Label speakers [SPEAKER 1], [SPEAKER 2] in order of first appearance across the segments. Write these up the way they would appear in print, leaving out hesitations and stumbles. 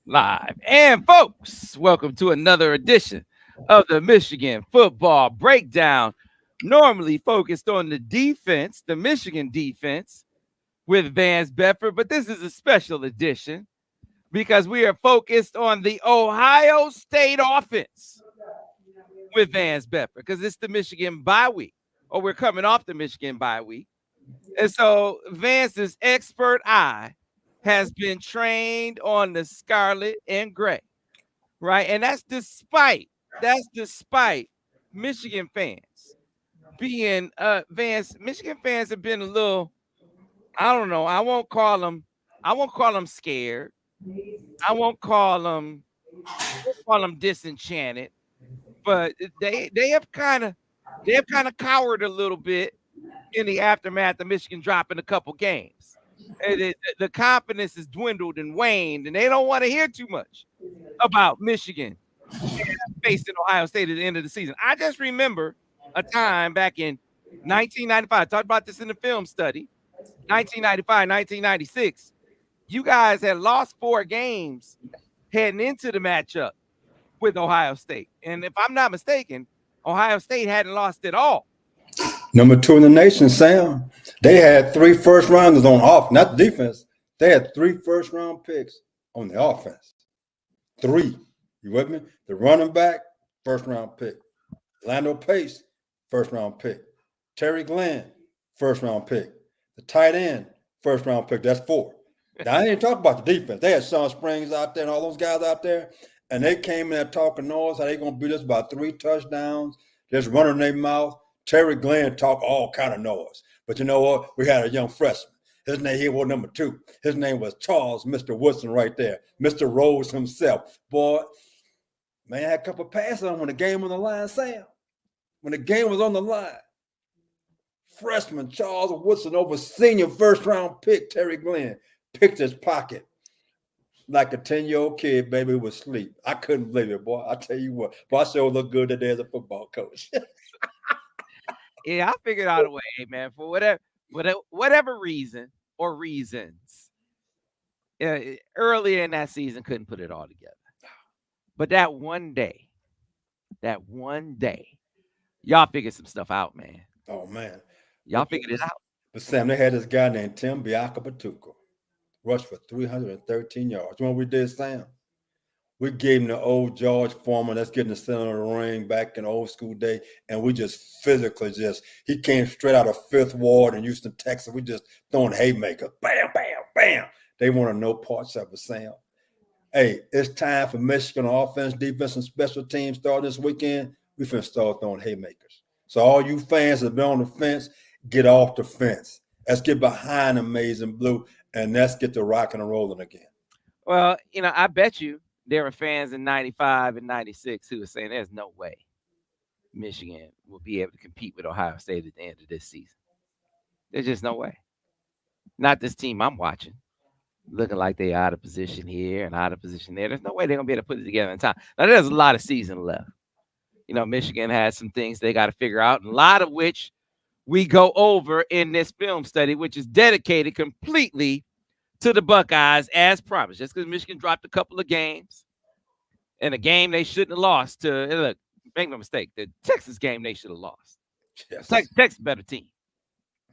[SPEAKER 1] Live. And folks, welcome to another edition of the Michigan Football Breakdown. Normally focused on the defense, the Michigan defense with Vance Bedford, but this is a special edition because we are focused on the Ohio State offense with Vance Bedford because it's the Michigan bye week, or we're coming off the Michigan bye week. And so Vance's expert eye has been trained on the scarlet and gray, right? And that's despite Michigan fans being Vance. Michigan fans have been a little, I don't know, I won't call them scared. I won't call them disenchanted, but they have kind of cowered a little bit in the aftermath of Michigan dropping a couple games. And the confidence has dwindled and waned, and they don't want to hear too much about Michigan facing Ohio State at the end of the season. I just remember a time back in 1995. I talked about this in the film study. 1995, 1996. You guys had lost 4 games heading into the matchup with Ohio State. And if I'm not mistaken, Ohio State hadn't lost at all.
[SPEAKER 2] Number 2 in the nation, Sam. They had 3 first rounders on off, not the defense. They had 3 first round picks on the offense. 3. You with me? The running back, first round pick. Lando Pace, first round pick. Terry Glenn, first round pick. The tight end, first round pick. That's 4. Now, I didn't talk about the defense. They had Sean Springs out there and all those guys out there, and they came in there talking noise, how they going to beat us by 3 touchdowns, just running their mouth. Terry Glenn talk all kind of noise. But you know what? We had a young freshman. His name, he was number 2. His name was Charles, Mr. Woodson right there. Mr. Rose himself. Boy, man, I had a couple passes on when the game was on the line, Sam. When the game was on the line. Freshman Charles Woodson over senior first-round pick Terry Glenn picked his pocket like a 10-year-old kid, baby, who was asleep. I couldn't believe it, boy. I tell you what. Boy, I sure look good today as a football coach.
[SPEAKER 1] Yeah, I figured out a way, man, for whatever reason or reasons. Earlier in that season, couldn't put it all together. But that one day, y'all figured some stuff out, man.
[SPEAKER 2] Oh, man.
[SPEAKER 1] Y'all figured it out.
[SPEAKER 2] But, Sam, they had this guy named Tim Biakabatuka. Rushed for 313 yards. You know what we did, Sam? We gave him the old George Foreman, that's getting the center of the ring back in old school day, and we just physically he came straight out of Fifth Ward in Houston, Texas. We just throwing haymakers. Bam, bam, bam. They wanted no parts of it, Sam. Hey, it's time for Michigan offense, defense, and special teams starting this weekend. We finna start throwing haymakers. So all you fans that have been on the fence, get off the fence. Let's get behind Amazing Blue, and let's get to rocking and rolling again.
[SPEAKER 1] Well, I bet you there were fans in 95 and 96 who were saying there's no way Michigan will be able to compete with Ohio State at the end of this season. There's just no way. Not this team I'm watching. Looking like they're out of position here and out of position there. There's no way they're going to be able to put it together in time. Now, there's a lot of season left. Michigan has some things they got to figure out, and a lot of which we go over in this film study, which is dedicated completely to the Buckeyes as promised. Just because Michigan dropped a couple of games and a game they shouldn't have lost to, and look, make no mistake, the Texas game they should have lost.
[SPEAKER 2] Yes.
[SPEAKER 1] Texas better team.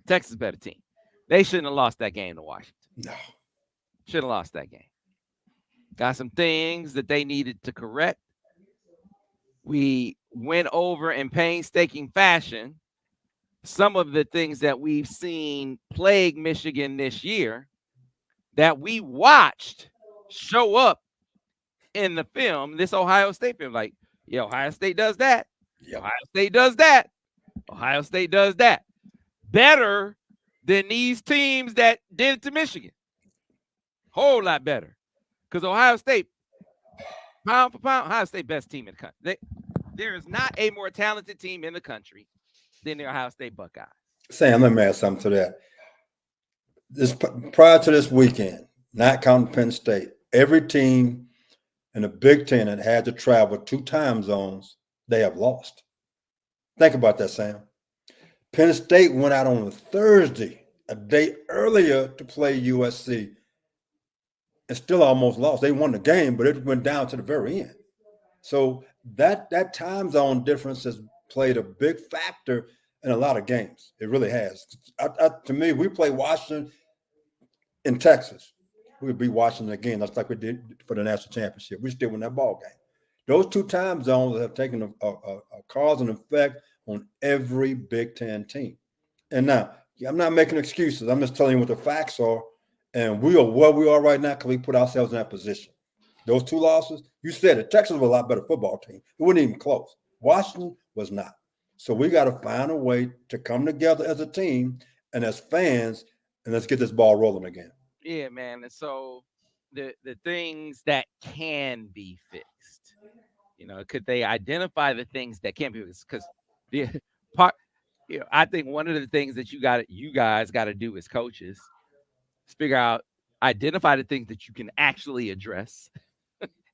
[SPEAKER 1] Texas better team. They shouldn't have lost that game to Washington.
[SPEAKER 2] No.
[SPEAKER 1] Should have lost that game. Got some things that they needed to correct. We went over in painstaking fashion some of the things that we've seen plague Michigan this year that we watched show up in the film, this Ohio State film. Like, yeah, Ohio State does that. Yep. Ohio State does that. Ohio State does that. Better than these teams that did it to Michigan. Whole lot better. Because Ohio State, pound for pound, Ohio State best team in the country. There is not a more talented team in the country than the Ohio State Buckeyes.
[SPEAKER 2] Sam, let me add something to that. Prior to this weekend, not counting Penn State, every team in the Big Ten that had to travel 2 time zones, they have lost. Think about that, Sam. Penn State went out on a Thursday, a day earlier, to play USC and still almost lost. They won the game, but it went down to the very end. So that time zone difference has played a big factor in a lot of games. It really has. To me, we play Washington in Texas. We would be Washington again. That's like we did for the national championship. We still win that ball game. Those two time zones have taken a cause and effect on every Big Ten team. And now, I'm not making excuses. I'm just telling you what the facts are. And we are where we are right now because we put ourselves in that position. Those two losses, you said it. Texas was a lot better football team. It wasn't even close. Washington was not. So we got to find a way to come together as a team and as fans, and let's get this ball rolling again.
[SPEAKER 1] Yeah, man. And so the things that can be fixed, could they identify the things that can be fixed? Because the part, I think one of the things that you guys got to do as coaches is figure out, identify the things that you can actually address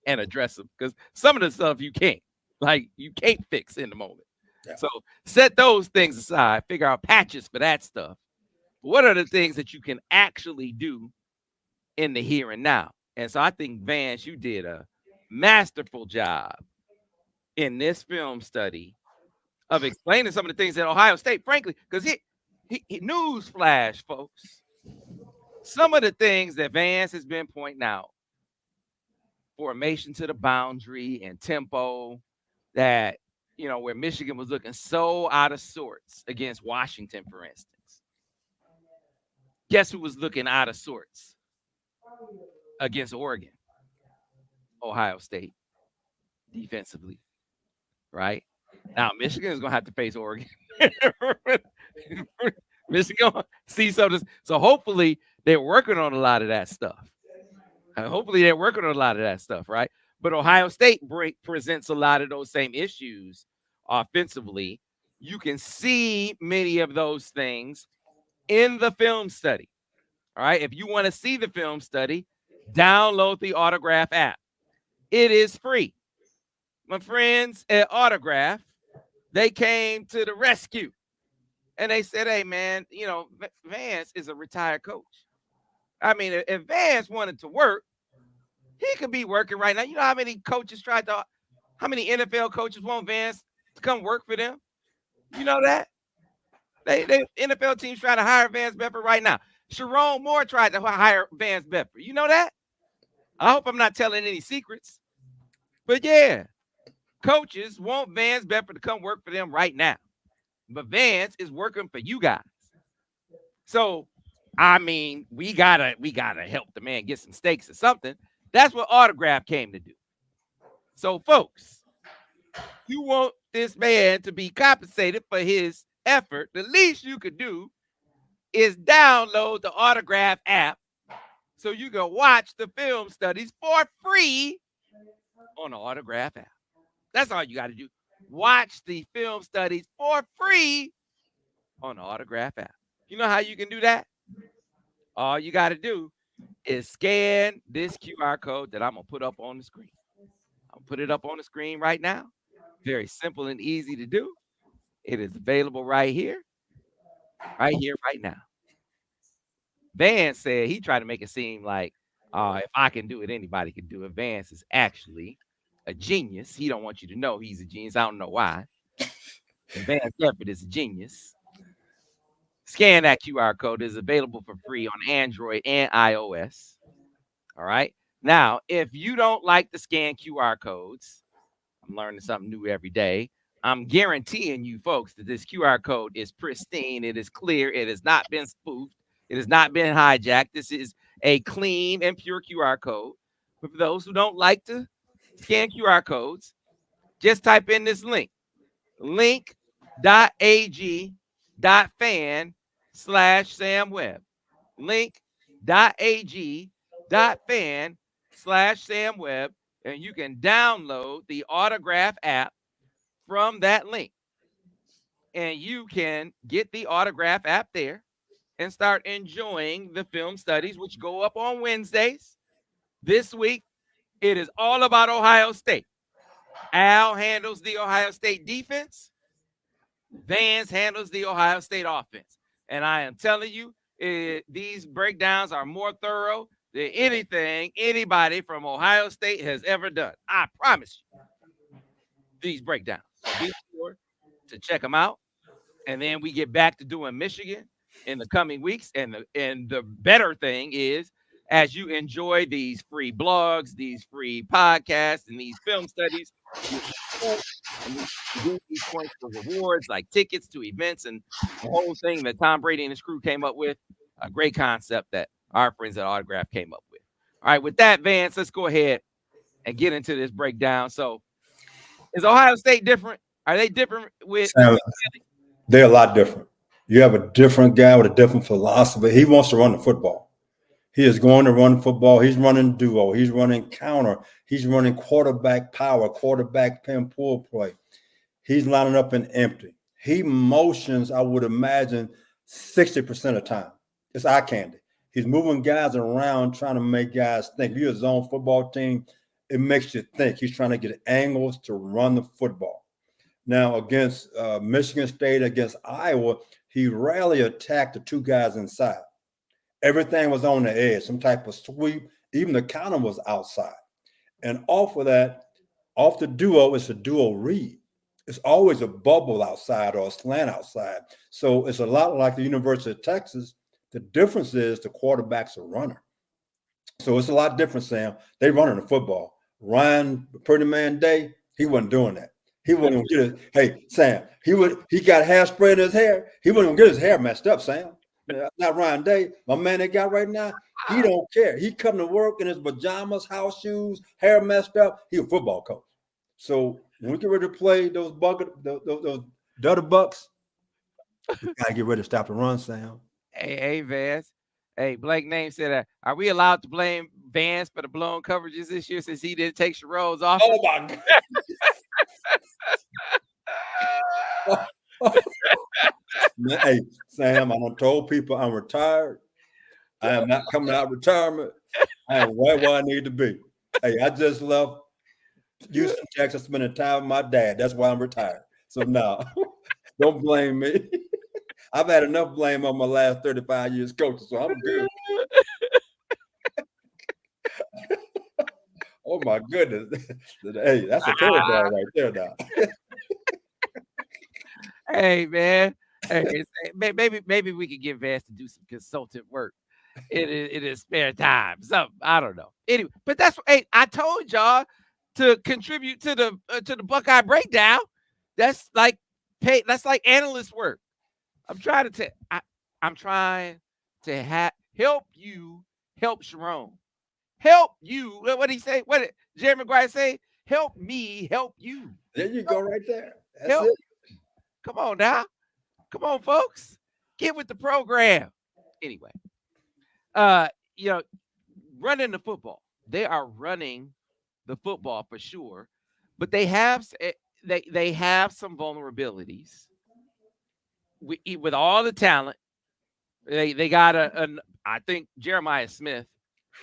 [SPEAKER 1] and address them. Because some of the stuff you can't, like you can't fix in the moment.
[SPEAKER 2] Yeah.
[SPEAKER 1] So set those things aside, figure out patches for that stuff. What are the things that you can actually do in the here and now? And so I think, Vance, you did a masterful job in this film study of explaining some of the things at Ohio State, frankly, because he news flash, folks. Some of the things that Vance has been pointing out, formation to the boundary and tempo, that, where Michigan was looking so out of sorts against Washington, for instance. Guess who was looking out of sorts against Oregon? Ohio State, defensively, right? Now, Michigan is going to have to face Oregon. Michigan see something. So hopefully they're working on a lot of that stuff. Right? But Ohio State presents a lot of those same issues offensively. You can see many of those things in the film study. All right. If you want to see the film study, download the Autograph app. It is free. My friends at Autograph, they came to the rescue. And they said, hey, man, Vance is a retired coach. I mean, if Vance wanted to work, he could be working right now. You know how many how many NFL coaches want Vance to come work for them? You know that? They NFL teams trying to hire Vance Bedford right now. Sharon Moore tried to hire Vance Bedford. You know that? I hope I'm not telling any secrets. But yeah, coaches want Vance Bedford to come work for them right now. But Vance is working for you guys. So, I mean, we gotta help the man get some steaks or something. That's what Autograph came to do. So, folks, you want this man to be compensated for his effort, the least you could do is download the Autograph app so you can watch the film studies for free on the Autograph app. That's all you got to do. Watch the film studies for free on the Autograph app. You know how you can do that? All you got to do is scan this QR code that I'm going to put up on the screen. I'll put it up on the screen right now. Very simple and easy to do. It is available right here, right now. Vance said he tried to make it seem like if I can do it, anybody can do it. Vance is actually a genius. He don't want you to know he's a genius. I don't know why. But Vance Bedford is a genius. Scan that QR code. It is available for free on Android and iOS. All right. Now, if you don't like the scan QR codes, I'm learning something new every day. I'm guaranteeing you folks that this QR code is pristine. It is clear. It has not been spoofed. It has not been hijacked. This is a clean and pure QR code. But for those who don't like to scan QR codes, just type in this link, link.ag.fan/Sam Webb. Link.ag.fan/Sam Webb. And you can download the Autograph app from that link. And you can get the Autograph app there and start enjoying the film studies, which go up on Wednesdays. This week, it is all about Ohio State. Al handles the Ohio State defense. Vance handles the Ohio State offense. And I am telling you, these breakdowns are more thorough than anything anybody from Ohio State has ever done. I promise you these breakdowns. So be sure to check them out. And then we get back to doing Michigan in the coming weeks. And the better thing is, as you enjoy these free blogs, these free podcasts, and these film studies, you and we do these points for rewards like tickets to events and the whole thing that Tom Brady and his crew came up with. A great concept that our friends at Autograph came up with. All right, with that, Vance, let's go ahead and get into this breakdown. So, is Ohio State different? Are they different with
[SPEAKER 2] Sam, they're a lot different. You have a different guy with a different philosophy. He wants to run the football. He is going to run football. He's running duo. He's running counter. He's running quarterback power, quarterback pin pull play. He's lining up in empty. He motions, I would imagine, 60% of the time. It's eye candy. He's moving guys around, trying to make guys think. If you're a zone football team, it makes you think. He's trying to get angles to run the football. Now, against Michigan State, against Iowa, he rarely attacked the two guys inside. Everything was on the edge, some type of sweep. Even the counter was outside. And off of that, off the duo, it's a duo read. It's always a bubble outside or a slant outside. So it's a lot like the University of Texas. The difference is the quarterback's a runner. So it's a lot different, Sam. They running the football. Ryan, Pretty Man Day, he wasn't doing that. He wasn't gonna get his, hey, Sam, he got hairspray in his hair. He wasn't gonna get his hair messed up, Sam. Not Ryan Day. My man they got right now, he don't care. He come to work in his pajamas, house shoes, hair messed up. He a football coach. So when we get ready to play those Dutter Bucks, we gotta get ready to stop the run, Sam.
[SPEAKER 1] Hey, Vance. Hey, Blake Name said, "Are we allowed to blame Vance for the blown coverages this year since he didn't take Sharon's offer?"
[SPEAKER 2] Oh my God. Man, hey, Sam, I done told people I'm retired. I am not coming out of retirement. I am right where I need to be. Hey, I just left Houston, Texas, spending time with my dad. That's why I'm retired. So no, don't blame me. I've had enough blame on my last 35 years coaching, so I'm good. Oh my goodness. Hey, that's a curveball right there now.
[SPEAKER 1] Hey, man. Hey, maybe we could get Vance to do some consultant work in his spare time. Something I don't know. Anyway, but that's hey, I told y'all to contribute to the Buckeye breakdown. That's like pay. That's like analyst work. I'm trying to tell. I'm trying to help you help Sharon. Help you. What did he say? What did Jerry Maguire say? Help me help you.
[SPEAKER 2] There you go, right there. That's
[SPEAKER 1] Help.
[SPEAKER 2] it.
[SPEAKER 1] Come on now. Come on, folks. Get with the program. Anyway, uh, you know, running the football. They are running the football for sure, but they have some vulnerabilities. With all the talent, they got I think Jeremiah Smith,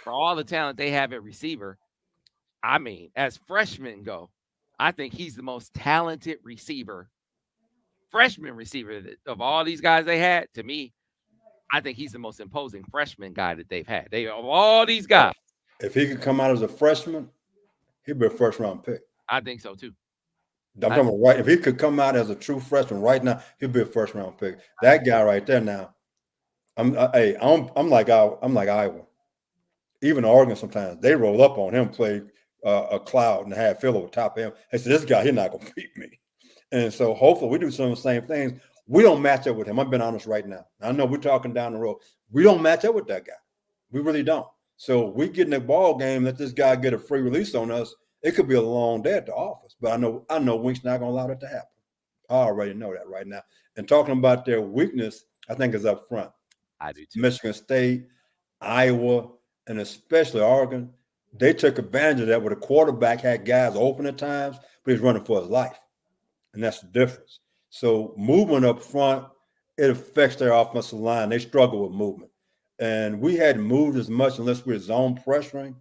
[SPEAKER 1] for all the talent they have at receiver. I mean, as freshmen go, I think he's the most talented freshman receiver of all these guys they had. To me, I think he's the most imposing freshman guy that they've had. They of all these guys.
[SPEAKER 2] If he could come out as a freshman, he'd be a first round pick.
[SPEAKER 1] I think so too.
[SPEAKER 2] I'm talking about right. If he could come out as a true freshman right now, he'd be a first round pick. That guy right there now. I'm like Iowa. Even Oregon sometimes they roll up on him, play a cloud and have Phil over top of him. They said this guy, he's not gonna beat me. And so hopefully we do some of the same things. We don't match up with him. I've been honest right now. I know we're talking down the road. We don't match up with that guy. We really don't. So we get in the ball game, let this guy get a free release on us. It could be a long day at the office. But I know Wink's not gonna allow that to happen. I already know that right now. And talking about their weakness, I think is up front.
[SPEAKER 1] I do too.
[SPEAKER 2] Michigan State, Iowa, and especially Oregon, they took advantage of that where the quarterback had guys open at times, but he's running for his life. And that's the difference. So movement up front, it affects their offensive line. They struggle with movement. And we hadn't moved as much unless we're zone pressuring.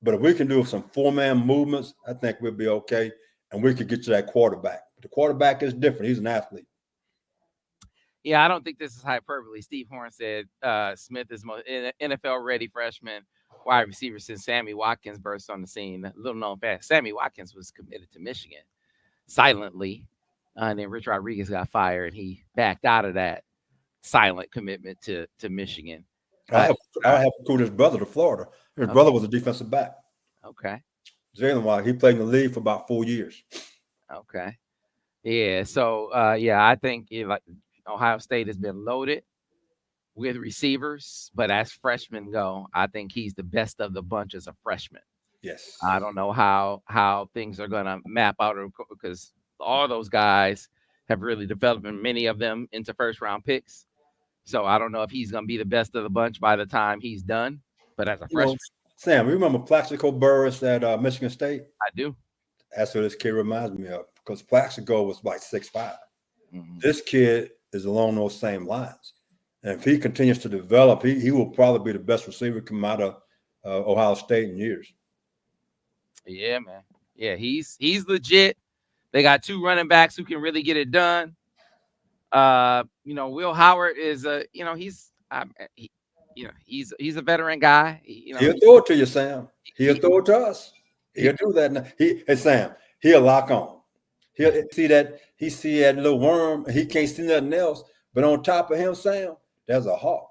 [SPEAKER 2] But if we can do some four-man movements, I think we'll be okay. And we could get to that quarterback. The quarterback is different. He's an athlete.
[SPEAKER 1] Yeah, I don't think this is hyperbole. Steve Horn said Smith is most NFL ready freshman. wide receiver since Sammy Watkins burst on the scene. Little known fact: Sammy Watkins was committed to Michigan silently, and then Rich Rodriguez got fired, and he backed out of that silent commitment to Michigan.
[SPEAKER 2] I have recruited his brother to Florida. His brother was a defensive back.
[SPEAKER 1] Okay.
[SPEAKER 2] Jalen White, he played in the league for about 4 years.
[SPEAKER 1] Okay. Yeah. So, I think like Ohio State has been loaded with receivers, but as freshmen go, I think he's the best of the bunch as a freshman.
[SPEAKER 2] Yes.
[SPEAKER 1] I don't know how things are going to map out because all those guys have really developed, and many of them into first round picks. So I don't know if he's going to be the best of the bunch by the time he's done. But as a freshman,
[SPEAKER 2] Sam, you remember Plaxico Burris at Michigan State?
[SPEAKER 1] I do.
[SPEAKER 2] That's what this kid reminds me of, because Plaxico was like 6'5".
[SPEAKER 1] Mm-hmm.
[SPEAKER 2] This kid is along those same lines. And if he continues to develop, he will probably be the best receiver come out of Ohio State in years.
[SPEAKER 1] Yeah, man. Yeah, he's legit. They got 2 running backs who can really get it done. Will Howard is he's a veteran guy.
[SPEAKER 2] He'll throw it to you, Sam. He'll throw it to us. He'll do that. Hey Sam, he'll lock on. He'll see that little worm. He can't see nothing else. But on top of him, Sam, there's a hawk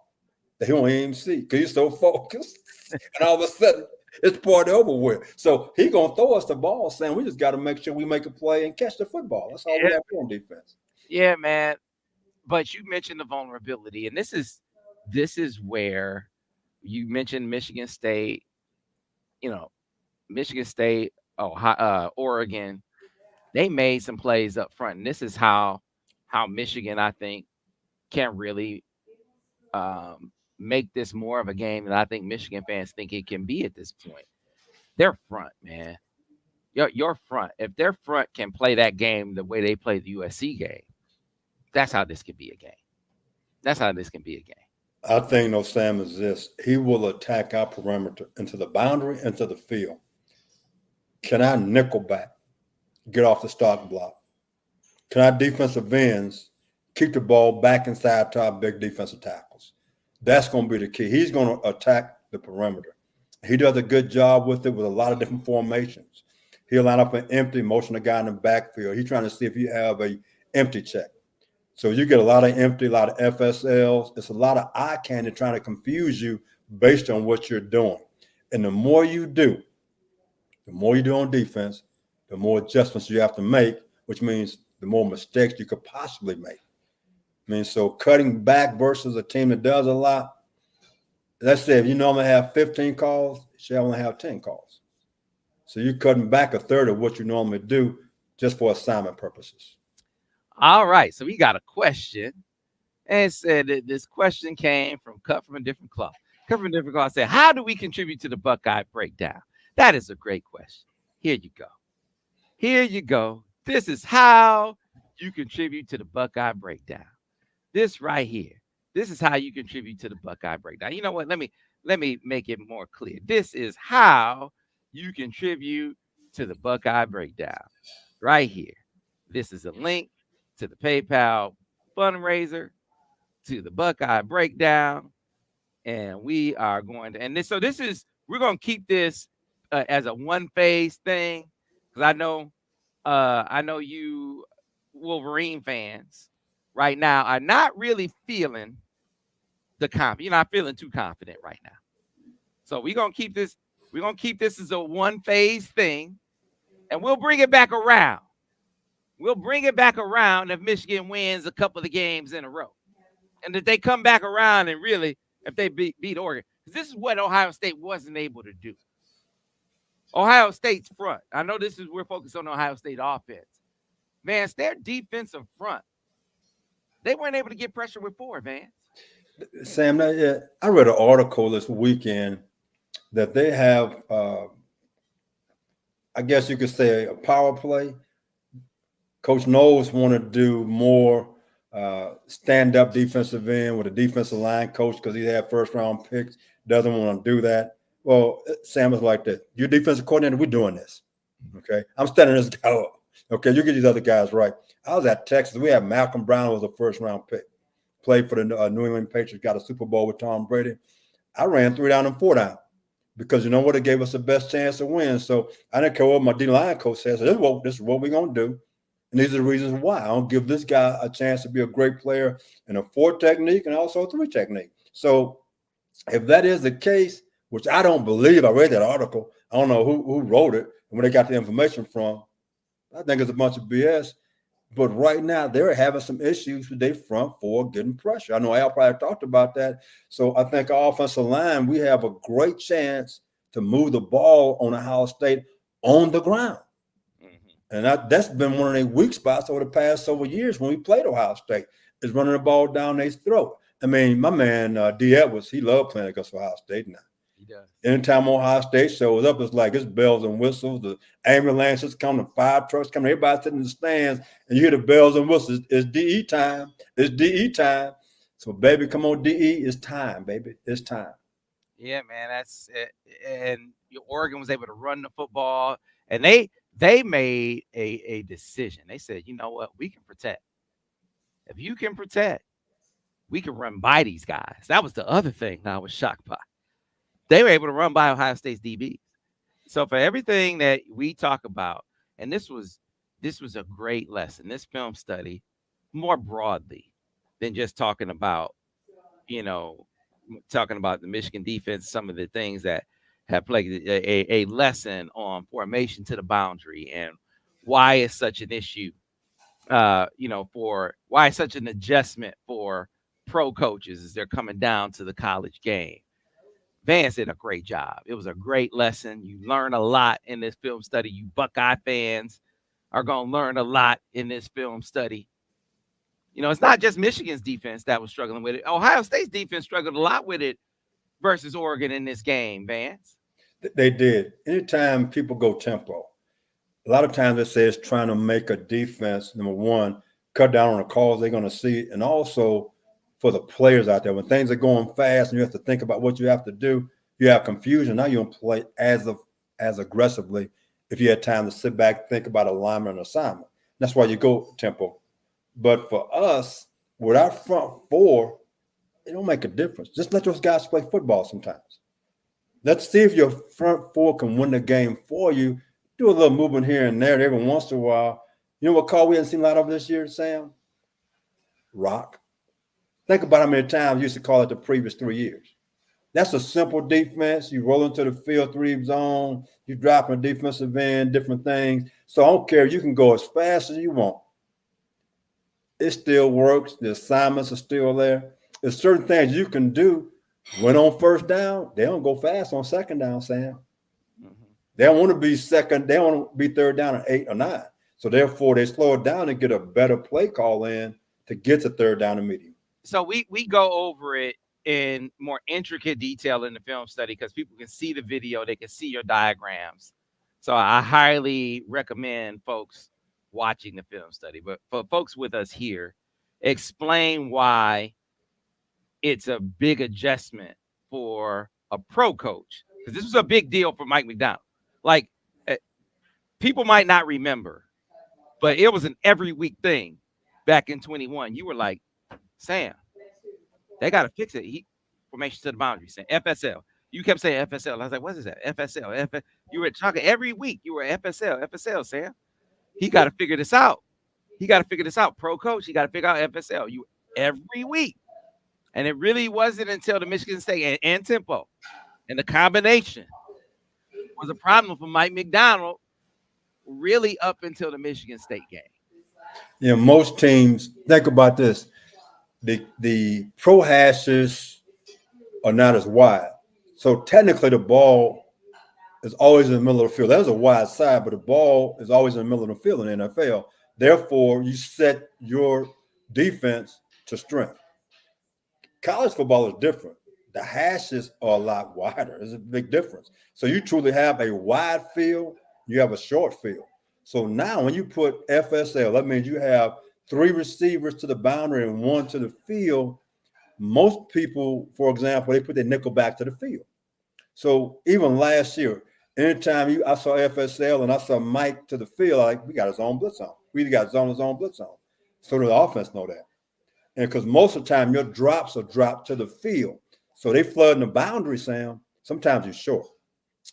[SPEAKER 2] that he won't even see because he's so focused. And all of a sudden, it's part over with. So he's gonna throw us the ball, Sam. We just got to make sure we make a play and catch the football. That's all we have to do on defense.
[SPEAKER 1] Yeah, man. But you mentioned the vulnerability, and this is where you mentioned Michigan State. Michigan State, Oregon, they made some plays up front, and this is how Michigan, I think, can really make this more of a game than I think Michigan fans think it can be at this point. Their front, man, your front. If their front can play that game the way they played the USC game, that's how this can be a game. That's how this can be a game.
[SPEAKER 2] I think, Sam, is this. He will attack our perimeter into the boundary, into the field. Can our nickelback get off the start block? Can our defensive ends keep the ball back inside to our big defensive tackles? That's going to be the key. He's going to attack the perimeter. He does a good job with it with a lot of different formations. He'll line up an empty, motion the guy in the backfield. He's trying to see if you have a empty check. So you get a lot of empty, a lot of FSLs. It's a lot of eye candy trying to confuse you based on what you're doing. And the more you do on defense, the more adjustments you have to make, which means the more mistakes you could possibly make. So cutting back versus a team that does a lot, let's say if you normally have 15 calls, you should only have 10 calls. So you're cutting back a third of what you normally do just for assignment purposes.
[SPEAKER 1] All right, so we got a question, and it said that this question came from Cut from a Different Cloth. Cut from a Different Cloth said, how do we contribute to the Buckeye breakdown? That is a great question. Here you go. Here you go. This is how you contribute to the Buckeye breakdown. This right here. This is how you contribute to the Buckeye breakdown. You know what? Let me make it more clear. This is how you contribute to the Buckeye breakdown. Right here. This is a link to the PayPal fundraiser, to the Buckeye breakdown, and we are going to. And this is we're going to keep this as a one phase thing, because I know you Wolverine fans right now are not really feeling the confidence. You're not feeling too confident right now. So we're gonna keep this. We're gonna keep this as a one phase thing, and we'll bring it back around. We'll bring it back around if Michigan wins a couple of the games in a row, and if they come back around and really, if they beat Oregon, because this is what Ohio State wasn't able to do. Ohio State's front. I know we're focused on Ohio State offense. Vance, their defensive front, they weren't able to get pressure with 4, Vance.
[SPEAKER 2] Sam, I read an article this weekend that they have, I guess you could say, a power play. Coach Knowles want to do more stand-up defensive end with a defensive line coach because he had first-round picks, doesn't want to do that. Well, Sam is like that. Your defensive coordinator, we're doing this. Okay? I'm standing this guy up. Okay, you get these other guys right. I was at Texas. We had Malcolm Brown was a first-round pick. Played for the New England Patriots, got a Super Bowl with Tom Brady. I ran 3 down and 4 down because you know what? It gave us the best chance to win. So I didn't care what my D-line coach said. So this is what we're going to do. And these are the reasons why. I don't give this guy a chance to be a great player in a 4 technique and also a 3 technique. So if that is the case, which I don't believe, I read that article. I don't know who wrote it and where they got the information from. I think it's a bunch of BS. But right now, they're having some issues with their front four getting pressure. I know Al probably talked about that. So I think our offensive line, we have a great chance to move the ball on Ohio State on the ground. And that's been one of their weak spots over the past several years when we played Ohio State, is running the ball down their throat. I mean, my man, D. Edwards, he loved playing against Ohio State now.
[SPEAKER 1] He does.
[SPEAKER 2] Anytime Ohio State shows up, it's like it's bells and whistles. The ambulances come, the fire trucks come, everybody sitting in the stands, and you hear the bells and whistles. It's DE time. It's DE time. So, baby, come on, DE. It's time, baby. It's time.
[SPEAKER 1] Yeah, man, that's it. And Oregon was able to run the football, and they made a decision. They said, you know what, we can protect. If you can protect, we can run by these guys. That was the other thing I was shocked by. They were able to run by Ohio State's DBs. So for everything that we talk about, and this was a great lesson, this film study, more broadly than just talking about, talking about the Michigan defense, some of the things that have played a lesson on formation to the boundary and why it's such an issue, for why it's such an adjustment for pro coaches as they're coming down to the college game. Vance did a great job. It was a great lesson. You learn a lot in this film study. You Buckeye fans are going to learn a lot in this film study. It's not just Michigan's defense that was struggling with it. Ohio State's defense struggled a lot with it versus Oregon in this game, Vance.
[SPEAKER 2] They did. Anytime people go tempo, a lot of times it says trying to make a defense, number one, cut down on the calls they're going to see, and also for the players out there, when things are going fast and you have to think about what you have to do, you have confusion. Now you don't play as aggressively if you had time to sit back, think about alignment and assignment. That's why you go tempo. But for us, with our front four, it don't make a difference. Just let those guys play football sometimes. Let's see if your front four can win the game for you. Do a little movement here and there every once in a while. You know what call we haven't seen a lot of this year, Sam? Rock. Think about how many times you used to call it the previous 3 years. That's a simple defense. You roll into the field 3 zone. You drop a defensive end, different things. So I don't care. You can go as fast as you want. It still works. The assignments are still there. There's certain things you can do. When on first down, they don't go fast on second down, Sam. They don't want to be second. They don't want to be third down at 8 or 9. So therefore, they slow it down and get a better play call in to get to third down immediately.
[SPEAKER 1] So we go over it in more intricate detail in the film study because people can see the video, they can see your diagrams. So I highly recommend folks watching the film study. But for folks with us here, explain why it's a big adjustment for a pro coach. Because this was a big deal for Mike McDonald. Like, people might not remember, but it was an every week thing back in 21. You were like, Sam, they got to fix it. Formation to the boundary, saying FSL. You kept saying FSL. I was like, what is that? FSL. You were talking every week. You were FSL, Sam. He got to figure this out. Pro coach, he got to figure out FSL. You every week. And it really wasn't until the Michigan State and tempo and the combination was a problem for Mike McDonald really up until the Michigan State game.
[SPEAKER 2] Yeah, most teams, think about this. The pro hashes are not as wide. So technically the ball is always in the middle of the field. There's a wide side, but the ball is always in the middle of the field in the NFL. Therefore, you set your defense to strength. College football is different. The hashes are a lot wider. There's a big difference. So you truly have a wide field, you have a short field. So now when you put FSL, that means you have 3 receivers to the boundary and 1 to the field. Most people, for example, they put their nickelback to the field. So even last year, anytime I saw FSL and I saw Mike to the field, like, we got his own blitz on. We either got his own blitz on. So the offense know that. And because most of the time your drops are dropped to the field. So they flooding the boundary, Sam. Sometimes you're short.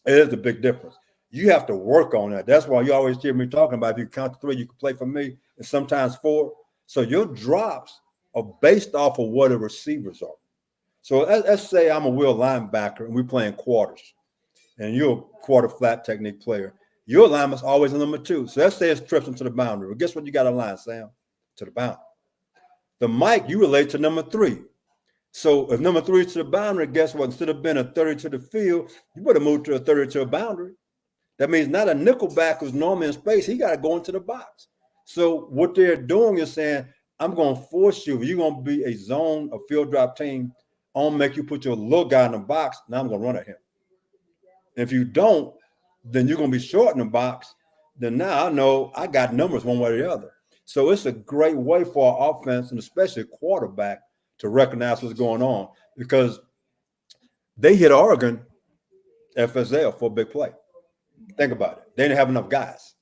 [SPEAKER 2] It is a big difference. You have to work on that. That's why you always hear me talking about if you count to 3, you can play for me, and sometimes 4. So your drops are based off of what the receivers are. So let's say I'm a will linebacker and we're playing quarters, and you're a quarter flat technique player. Your alignment's always a number 2. So let's say it's trips into the boundary. Well, guess what you got to line, Sam? To the boundary. The Mike, you relate to number 3. So if number 3 is to the boundary, guess what? Instead of being a 30 to the field, you better move to a 30 to a boundary. That means not a nickelback who's normally in space. He got to go into the box. So what they're doing is saying, I'm going to force you. If you're going to be a zone, a field drop team, I'm going to make you put your little guy in the box. Now I'm going to run at him. If you don't, then you're going to be short in the box. Then now I know I got numbers one way or the other. So it's a great way for our offense, and especially quarterback, to recognize what's going on, because they hit Oregon FSL for a big play. Think about it. They didn't have enough guys.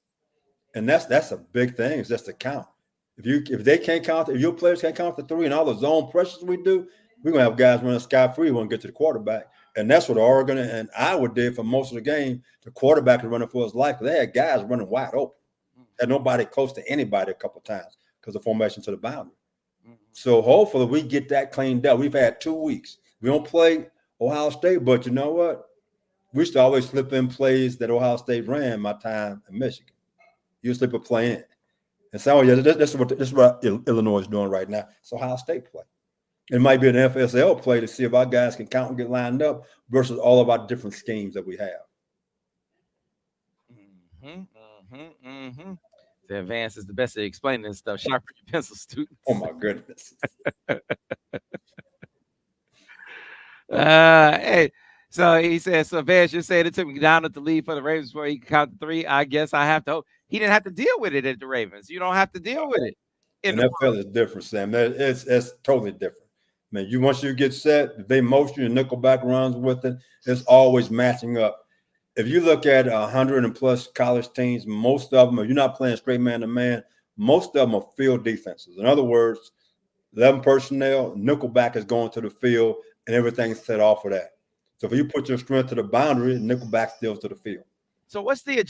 [SPEAKER 2] And that's a big thing, is just to count. If they can't count, if your players can't count to 3 and all the zone pressures we do, we're going to have guys running sky-free when we get to the quarterback. And that's what Oregon and Iowa did for most of the game. The quarterback was running for his life. They had guys running wide open. Had nobody close to anybody a couple of times because of formation to the boundary. So hopefully we get that cleaned up. We've had 2 weeks. We don't play Ohio State, but you know what? We used to always slip in plays that Ohio State ran my time in Michigan. You slip a play in. And so, yeah, this is what Illinois is doing right now. It's Ohio State play. It might be an FSL play to see if our guys can count and get lined up versus all of our different schemes that we have.
[SPEAKER 1] The Vance is the best at explaining this stuff. Sharpen your pencil, students.
[SPEAKER 2] Oh, my goodness.
[SPEAKER 1] Hey, so he said, so Vance, you're saying it took McDonald to leave for the Ravens before he could count to 3. I guess I have to hope. He didn't have to deal with it at the Ravens. You don't have to deal with it.
[SPEAKER 2] NFL is different, Sam. It's totally different. Man, once you get set, if they motion and nickelback runs with it, it's always matching up. If you look at 100 and plus college teams, most of them, if you're not playing straight man-to-man, most of them are field defenses. In other words, 11 personnel, nickelback is going to the field, and everything's set off of that. So if you put your strength to the boundary, nickelback steals to the field.
[SPEAKER 1] So what's the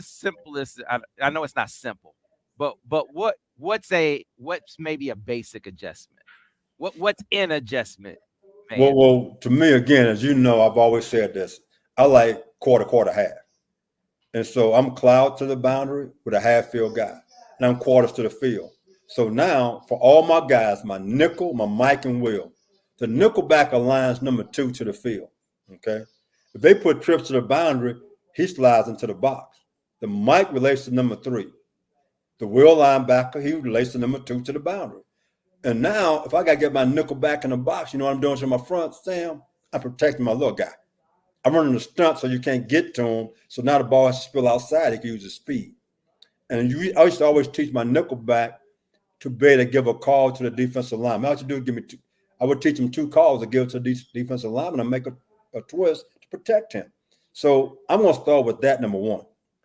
[SPEAKER 1] simplest? I know it's not simple, but what's maybe a basic adjustment? What's an adjustment? Man?
[SPEAKER 2] Well, to me, again, as you know, I've always said this. I like quarter, half. And so I'm cloud to the boundary with a half field guy, and I'm quarters to the field. So now for all my guys, my nickel, my Mike, and Will, the nickelback aligns number 2 to the field. Okay. If they put trips to the boundary, he slides into the box. The Mike relates to number 3. The Will linebacker, he relates to number 2 to the boundary. And now, if I got to get my nickel back in the box, you know what I'm doing to my front, Sam? I'm protecting my little guy. I'm running the stunt so you can't get to him. So now the ball has to spill outside. He can use his speed. And I used to always teach my nickel back to be able to give a call to the defensive line. All you do is give me two. I would teach him 2 calls to give to the defensive lineman and make a twist to protect him. So I'm going to start with that, number 1.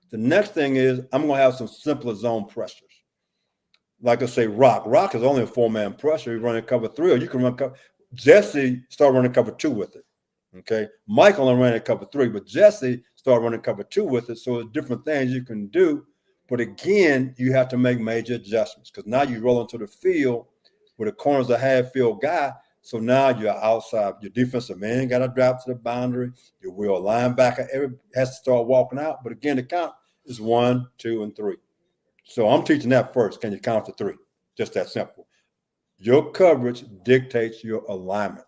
[SPEAKER 2] The next thing is I'm going to have some simpler zone pressures. Like I say, Rock. Rock is only a 4-man pressure. He's running cover 3, or you can run cover. Jesse started running cover 2 with it. Okay. Mike only ran at cover 3, but Jesse started running cover 2 with it. So there's different things you can do. But again, you have to make major adjustments because now you roll into the field where the corner's a half field guy. So now you're outside. Your defensive man got to drop to the boundary. Your will linebacker has to start walking out. But again, the count is 1, 2, and 3. So I'm teaching that first. Can you count to 3? Just that simple. Your coverage dictates your alignment.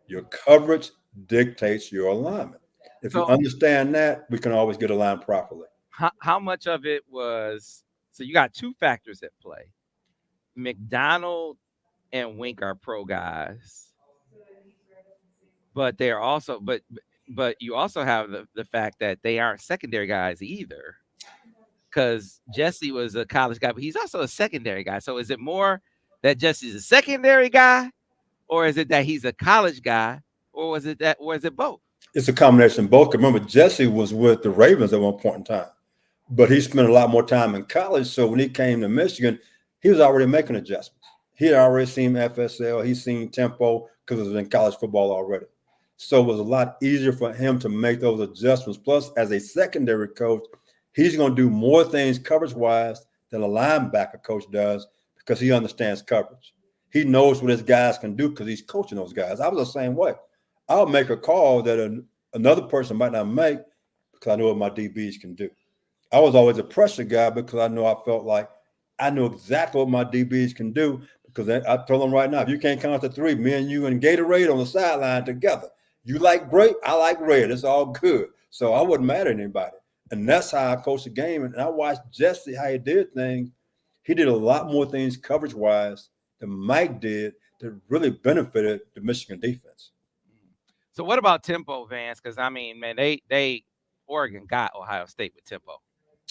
[SPEAKER 2] Your coverage dictates your alignment. If you understand that, we can always get aligned properly.
[SPEAKER 1] How much of it was, so you got 2 factors at play. McDonald and Wink are pro guys, but they're also, but you also have the fact that they aren't secondary guys either. Because Jesse was a college guy, but he's also a secondary guy. So is it more that Jesse's a secondary guy, or is it that he's a college guy, or is it both?
[SPEAKER 2] It's a combination of both. Remember, Jesse was with the Ravens at one point in time, but he spent a lot more time in college. So when he came to Michigan, he was already making adjustments. He had already seen FSL. He's seen tempo because it was in college football already. So it was a lot easier for him to make those adjustments. Plus, as a secondary coach, he's going to do more things coverage-wise than a linebacker coach does because he understands coverage. He knows what his guys can do because he's coaching those guys. I was the same way. I'll make a call that another person might not make because I know what my DBs can do. I was always a pressure guy because I felt like I knew exactly what my DBs can do because I told them right now, if you can't count to three, me and you and Gatorade on the sideline together. You like grape, I like red. It's all good. So I wouldn't matter to anybody. And that's how I coached the game. And I watched Jesse, how he did things. He did a lot more things coverage-wise than Mike did that really benefited the Michigan defense.
[SPEAKER 1] So what about tempo, Vance? Because I mean, man, they Oregon got Ohio State with tempo.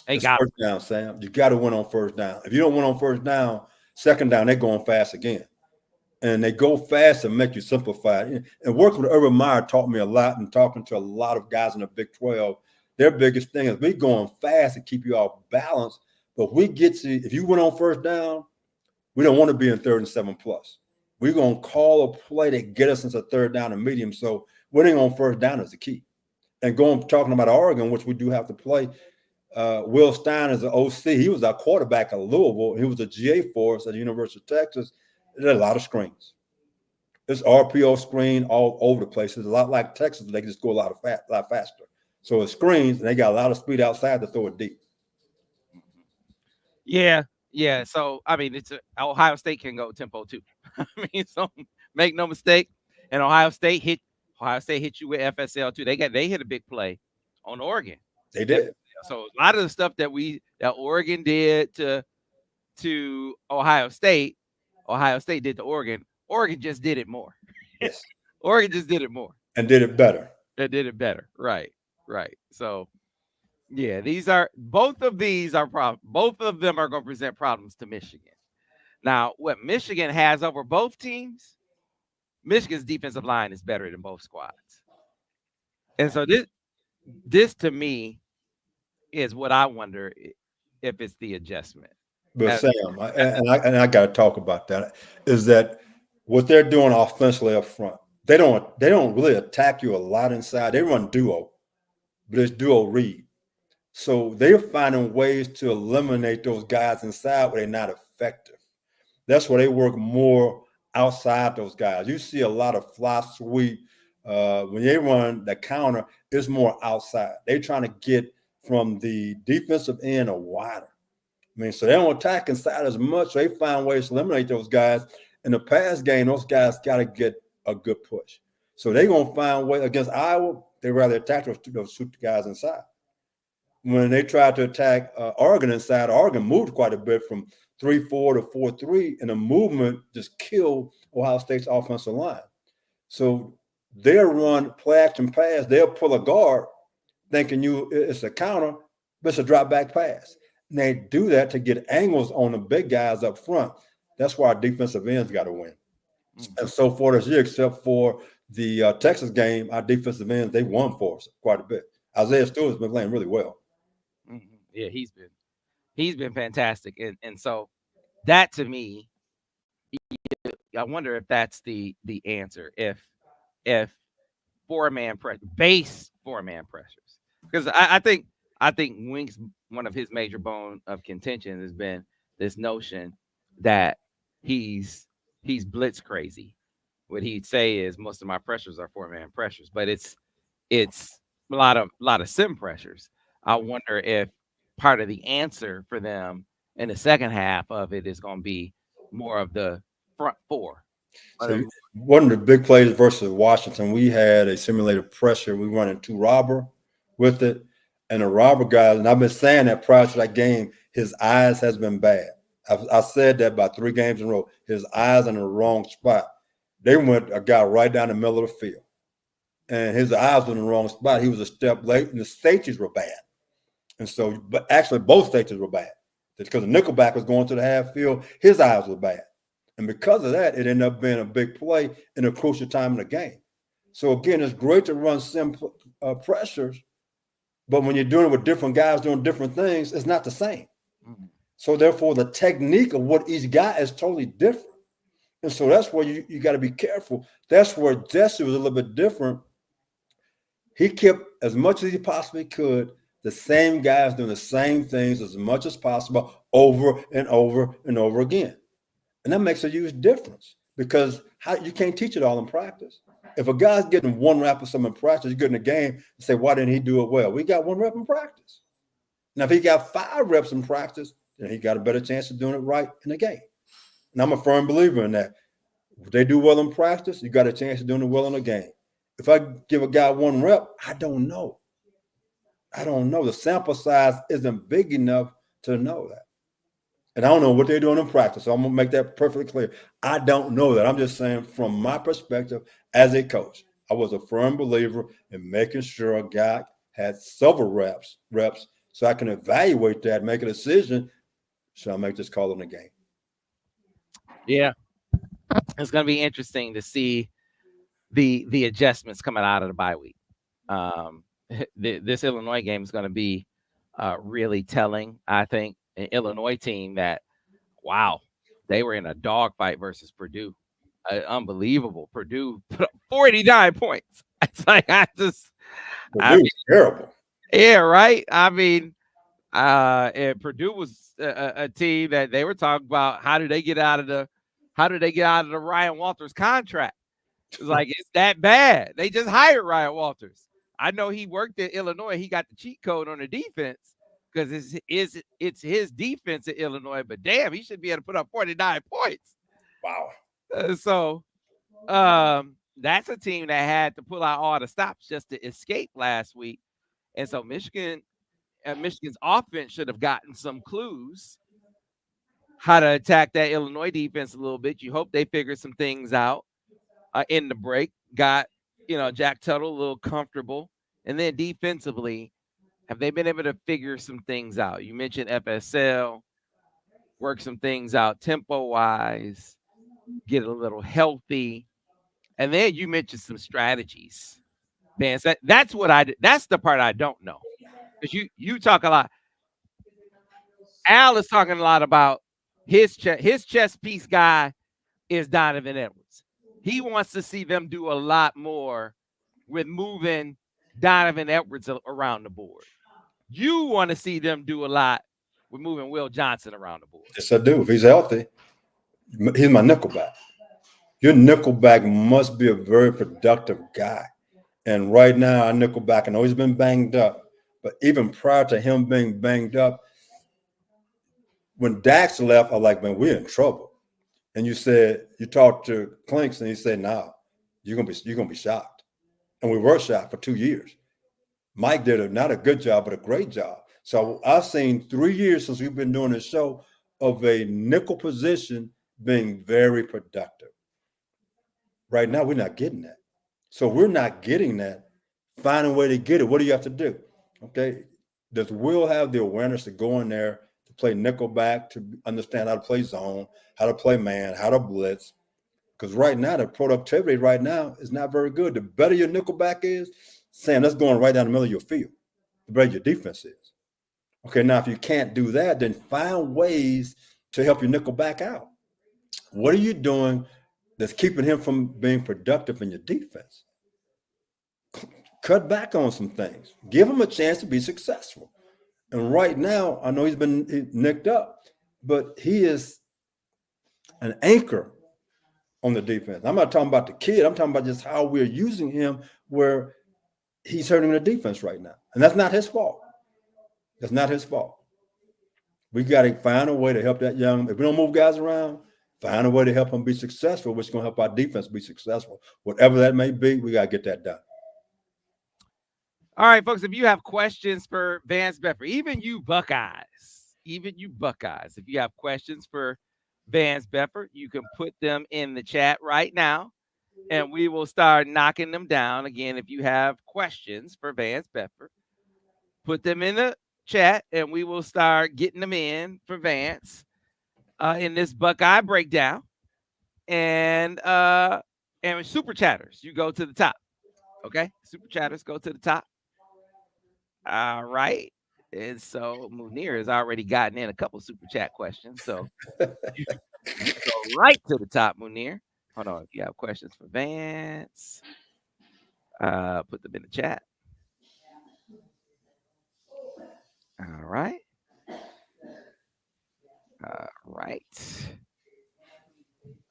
[SPEAKER 1] They
[SPEAKER 2] It's
[SPEAKER 1] got
[SPEAKER 2] first down, Sam. You got to win on first down. If you don't win on first down, second down, they're going fast again. And they go fast and make you simplify it. And working with Urban Meyer taught me a lot, and talking to a lot of guys in the Big 12, their biggest thing is we going fast to keep you off balance. But we get to, if you win on first down, we don't want to be in 3rd and 7 plus. We're going to call a play to get us into third down and medium. So winning on first down is the key. And talking about Oregon, which we do have to play, Will Stein is an OC. He was our quarterback at Louisville. He was a GA for us at the University of Texas. There's a lot of screens. It's RPO screen all over the place. It's a lot like Texas. They can just go a lot faster. So it's screens, and they got a lot of speed outside to throw it deep.
[SPEAKER 1] Yeah. So I mean, Ohio State can go tempo too. I mean, so make no mistake. And Ohio State hit you with FSL too. They hit a big play on Oregon.
[SPEAKER 2] They did.
[SPEAKER 1] So a lot of the stuff that Oregon did to Ohio State did to Oregon. Oregon just did it more.
[SPEAKER 2] Yes.
[SPEAKER 1] Oregon just did it more.
[SPEAKER 2] And did it better.
[SPEAKER 1] They did it better. Right. So yeah, both of them are going to present problems to Michigan. Now, what Michigan has over both teams, Michigan's defensive line is better than both squads. And so this to me is what I wonder if it's the adjustment.
[SPEAKER 2] But Sam, I got to talk about that, is that what they're doing offensively up front, they don't really attack you a lot inside. They run duo, but it's duo read. So they're finding ways to eliminate those guys inside where they're not effective. That's where they work more outside those guys. You see a lot of fly sweep. When they run the counter, it's more outside. They're trying to get from the defensive end or wider. I mean, so they don't attack inside as much. So they find ways to eliminate those guys. In the pass game, those guys got to get a good push. So they're going to find ways. Against Iowa, they rather attack those guys inside. When they tried to attack Oregon inside, Oregon moved quite a bit from 3-4 to 4-3, and the movement just killed Ohio State's offensive line. So they'll run play action pass. They'll pull a guard thinking it's a counter, but it's a drop back pass. And they do that to get angles on the big guys up front. That's why our defensive ends got to win. Mm-hmm. And so far this year, except for the Texas game, our defensive ends, they won for us quite a bit. Isaiah Stewart's been playing really well.
[SPEAKER 1] Mm-hmm. Yeah, he's been fantastic. And so that to me, I wonder if that's the answer. If base 4-man pressures. Because I think Wink's, one of his major bone of contention has been this notion that he's blitz crazy. What he'd say is most of my pressures are 4-man pressures, but it's a lot of sim pressures. I wonder if part of the answer for them in the second half of it is going to be more of the front four.
[SPEAKER 2] So one of the big plays versus Washington, we had a simulated pressure. We run into robber with it. And the robber guys, and I've been saying that prior to that game, his eyes has been bad. I said that about 3 games in a row. His eyes in the wrong spot. They went a guy right down the middle of the field. And his eyes were in the wrong spot. He was a step late, and the safeties were bad. And so, but actually both safeties were bad. Because the nickelback was going to the half field, his eyes were bad. And because of that, it ended up being a big play in a crucial time in the game. So again, it's great to run sim pressures, but when you're doing it with different guys doing different things, it's not the same. Mm-hmm. So therefore, the technique of what each guy is totally different. And so that's where you got to be careful. That's where Jesse was a little bit different He kept as much as he possibly could the same guys doing the same things as much as possible over and over and over again. And that makes a huge difference because how you can't teach it all in practice. If a guy's getting one rep or something in practice, you get in the game and say, why didn't he do it well? We got one rep in practice. Now, if he got 5 reps in practice, then he got a better chance of doing it right in the game. And I'm a firm believer in that. If they do well in practice, you got a chance of doing it well in the game. If I give a guy 1 rep, I don't know. I don't know. The sample size isn't big enough to know that. And I don't know what they're doing in practice. So I'm going to make that perfectly clear. I don't know that. I'm just saying from my perspective as a coach, I was a firm believer in making sure a guy had several reps, so I can evaluate that, make a decision. Should I make this call in the game?
[SPEAKER 1] Yeah. It's going to be interesting to see the adjustments coming out of the bye week. This Illinois game is going to be really telling, I think. An Illinois team that, wow, they were in a dogfight versus Purdue. Unbelievable. Purdue put up 49 points. It's like,
[SPEAKER 2] Purdue's terrible.
[SPEAKER 1] yeah, right. I mean, and Purdue was a team that they were talking about how do they get out of the Ryan Walters contract. It's like it's that bad. They just hired Ryan Walters. I know he worked at Illinois. He got the cheat code on the defense because it's his defense at Illinois. But damn, he should be able to put up 49 points.
[SPEAKER 2] Wow.
[SPEAKER 1] So that's a team that had to pull out all the stops just to escape last week. And so Michigan's offense should have gotten some clues how to attack that Illinois defense a little bit. You hope they figure some things out in the break. Got, Jack Tuttle a little comfortable. And then defensively, have they been able to figure some things out? You mentioned FSL, work some things out tempo-wise, get a little healthy. And then you mentioned some strategies. Vance, that's the part I don't know. Because you talk a lot. Al is talking a lot about his chess piece guy is Donovan Edwards. He wants to see them do a lot more with moving Donovan Edwards around the board. You want to see them do a lot with moving Will Johnson around the board.
[SPEAKER 2] Yes, I do. If he's healthy, he's my nickelback. Your nickelback must be a very productive guy. And right now, our nickelback, I know he's been banged up, but even prior to him being banged up, when Dax left, I was like, man, we're in trouble. And you talked to Clinks, and he said, "Nah, you're gonna be shocked." And we were shocked for 2 years. Mike did not a good job, but a great job. So I've seen 3 years since we've been doing this show of a nickel position being very productive. Right now, we're not getting that. So we're not getting that. Find a way to get it. What do you have to do? Okay. Does Will have the awareness to go in there to play nickelback, to understand how to play zone, how to play man, how to blitz? Because right now, the productivity right now is not very good. The better your nickelback is, Sam, that's going right down the middle of your field. The better your defense is. Okay, now if you can't do that, then find ways to help your nickelback out. What are you doing that's keeping him from being productive in your defense? Cut back on some things. Give him a chance to be successful. And right now, I know he's been nicked up, but he is an anchor on the defense. I'm not talking about the kid. I'm talking about just how we're using him where he's hurting the defense right now. And that's not his fault. That's not his fault. We got to find a way to help that young. If we don't move guys around, find a way to help them be successful, which is going to help our defense be successful. Whatever that may be, we got to get that done.
[SPEAKER 1] All right, folks, if you have questions for Vance Bedford, even you Buckeyes, if you have questions for Vance Bedford, you can put them in the chat right now, and we will start knocking them down. Again, if you have questions for Vance Bedford, put them in the chat, and we will start getting them in for Vance in this Buckeye breakdown. And super chatters, you go to the top. Okay, super chatters, go to the top. All right. And so Munir has already gotten in a couple super chat questions. So you go right to the top, Munir. Hold on. If you have questions for Vance, put them in the chat. All right. All right.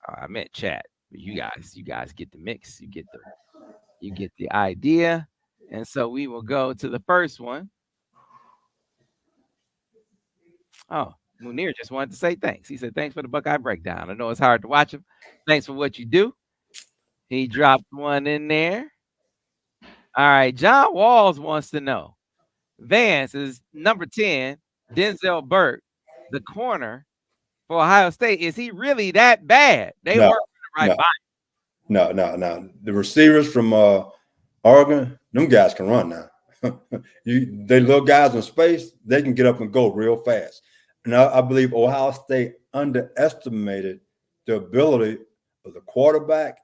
[SPEAKER 1] I meant chat. You guys get the mix. You get the idea. And so we will go to the first one. Oh, Munir just wanted to say thanks. He said, thanks for the Buckeye breakdown. I know it's hard to watch him. Thanks for what you do. He dropped one in there. All right. John Walls wants to know Vance is number 10, Denzel Burke, the corner for Ohio State. Is he really that bad? They
[SPEAKER 2] No,
[SPEAKER 1] work right
[SPEAKER 2] no,
[SPEAKER 1] by
[SPEAKER 2] no. The receivers from Oregon, them guys can run now. They little guys in space, they can get up and go real fast. And I believe Ohio State underestimated the ability of the quarterback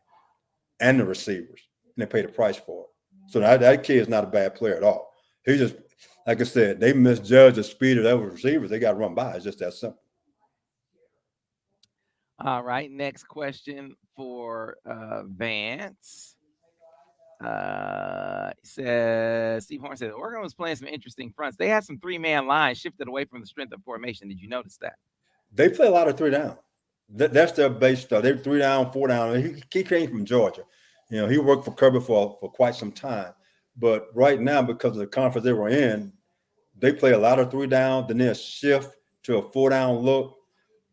[SPEAKER 2] and the receivers, and they paid a price for it. So that kid is not a bad player at all. He just, like I said, they misjudged the speed of those receivers. They got to run by. It's just that simple.
[SPEAKER 1] All right. Next question for Vance. Says Steve Horn said Oregon was playing some interesting fronts. They had some 3-man lines shifted away from the strength of formation. Did you notice that?
[SPEAKER 2] They play a lot of 3 down. That's their base stuff. They're 3 down, 4 down. He came from Georgia. You know, he worked for Kirby for quite some time. But right now, because of the conference they were in, they play a lot of 3 down. Then they'll shift to a 4 down look.